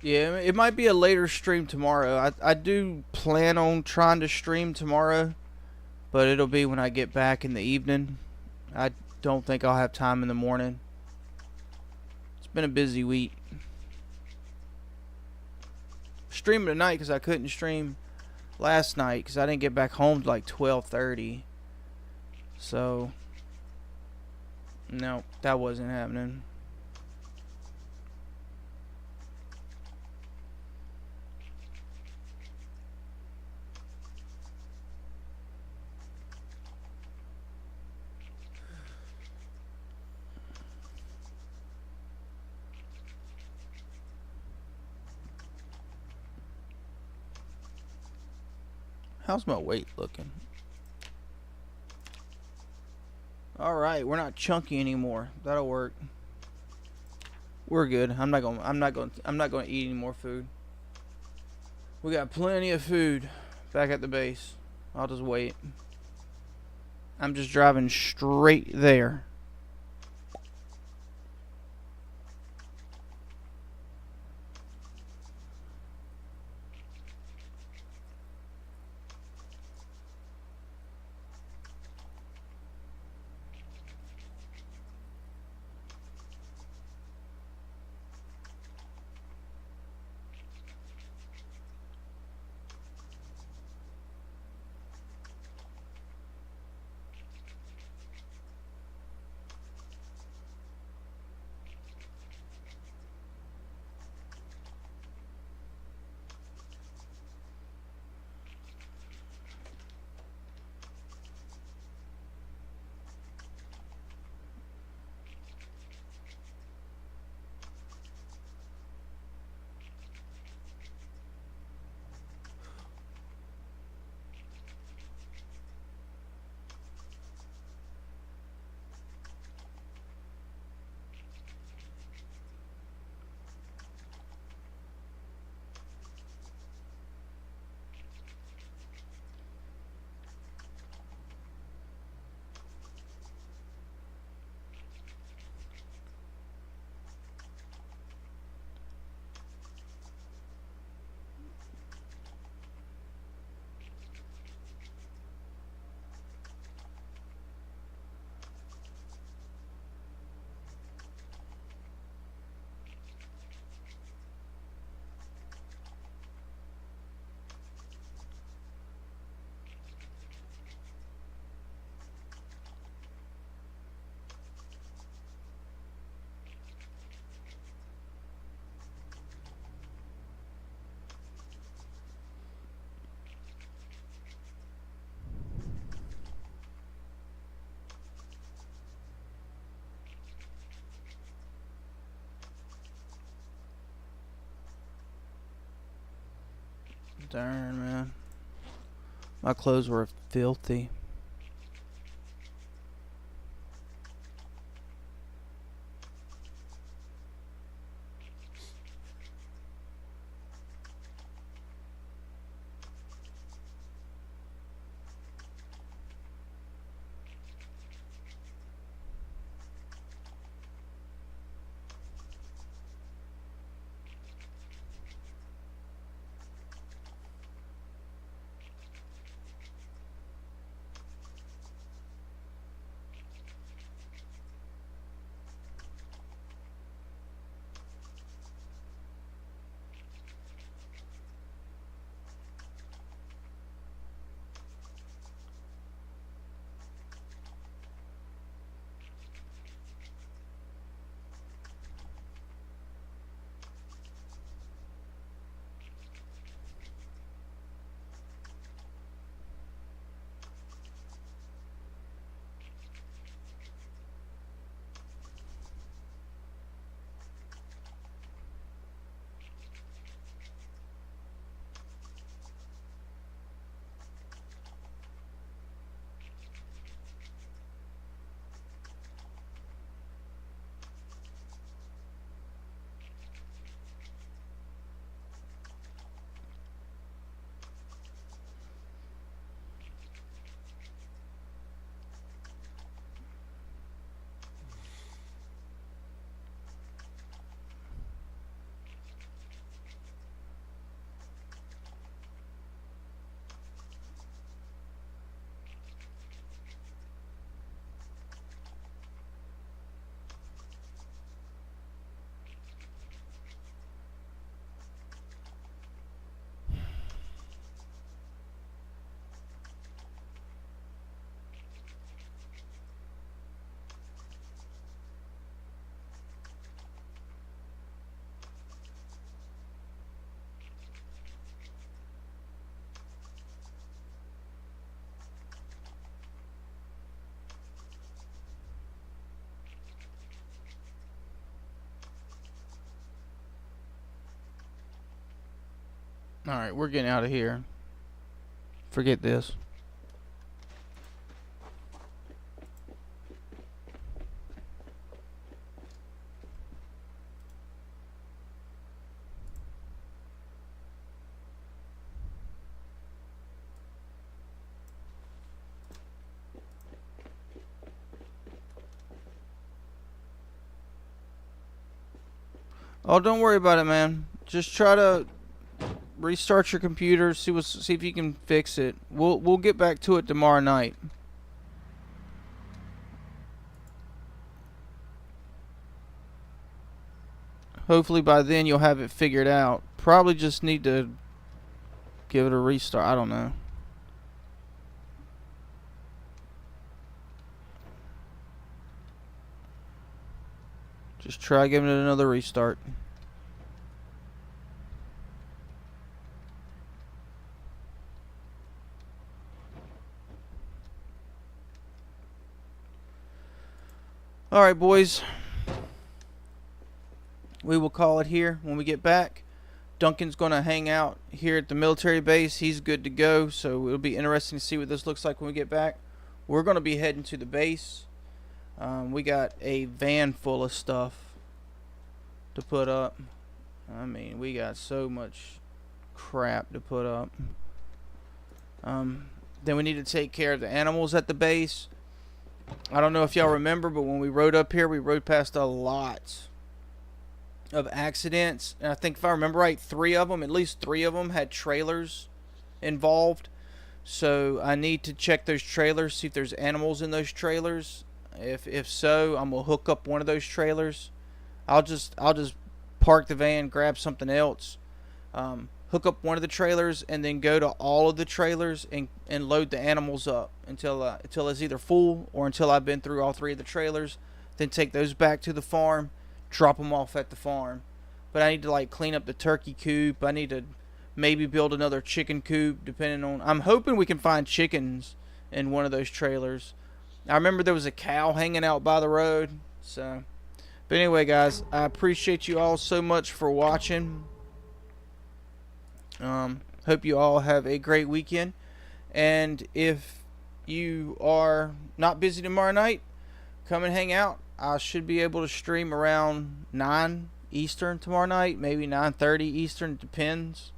Yeah, it might be a later stream tomorrow. I do plan on trying to stream tomorrow, but it'll be when I get back in the evening. I don't think I'll have time in the morning. It's been a busy week. Streaming tonight because I couldn't stream last night because I didn't get back home till like 12:30. So, no, that wasn't happening. How's my weight looking? Alright, we're not chunky anymore. That'll work. We're good. I'm not gonna eat any more food. We got plenty of food back at the base. I'll just wait. I'm just driving straight there. Darn, man. My clothes were filthy. Alright, we're getting out of here. Forget this. Oh, don't worry about it, man. Just try to restart your computer, see if you can fix it. We'll get back to it tomorrow night. Hopefully by then you'll have it figured out. Probably just need to give it a restart. I don't know. Just try giving it another restart. Alright, boys. We will call it here when we get back. Duncan's going to hang out here at the military base. He's good to go, so it'll be interesting to see what this looks like when we get back. We're going to be heading to the base. We got a van full of stuff to put up. I mean, we got so much crap to put up. Then we need to take care of the animals at the base. I don't know if y'all remember, but when we rode up here, we rode past a lot of accidents. And I think if I remember right, at least three of them had trailers involved. So I need to check those trailers, see if there's animals in those trailers. If so, I'm gonna hook up one of those trailers. I'll just park the van, grab something else, hook up one of the trailers, and then go to all of the trailers and load the animals up until it's either full or until I've been through all three of the trailers. Then take those back to the farm, drop them off at the farm. But I need to like clean up the turkey coop. I need to maybe build another chicken coop, depending on. I'm hoping we can find chickens in one of those trailers. I remember there was a cow hanging out by the road. So, but anyway, guys, I appreciate you all so much for watching. Hope you all have a great weekend. And if you are not busy tomorrow night, come and hang out. I should be able to stream around 9 Eastern tomorrow night, maybe 9:30 Eastern. Depends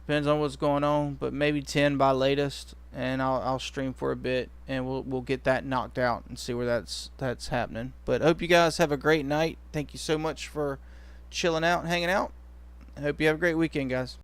on what's going on, but maybe 10 by latest. And I'll stream for a bit, and we'll get that knocked out and see where that's happening. But I hope you guys have a great night. Thank you so much for chilling out and hanging out. I hope you have a great weekend, guys.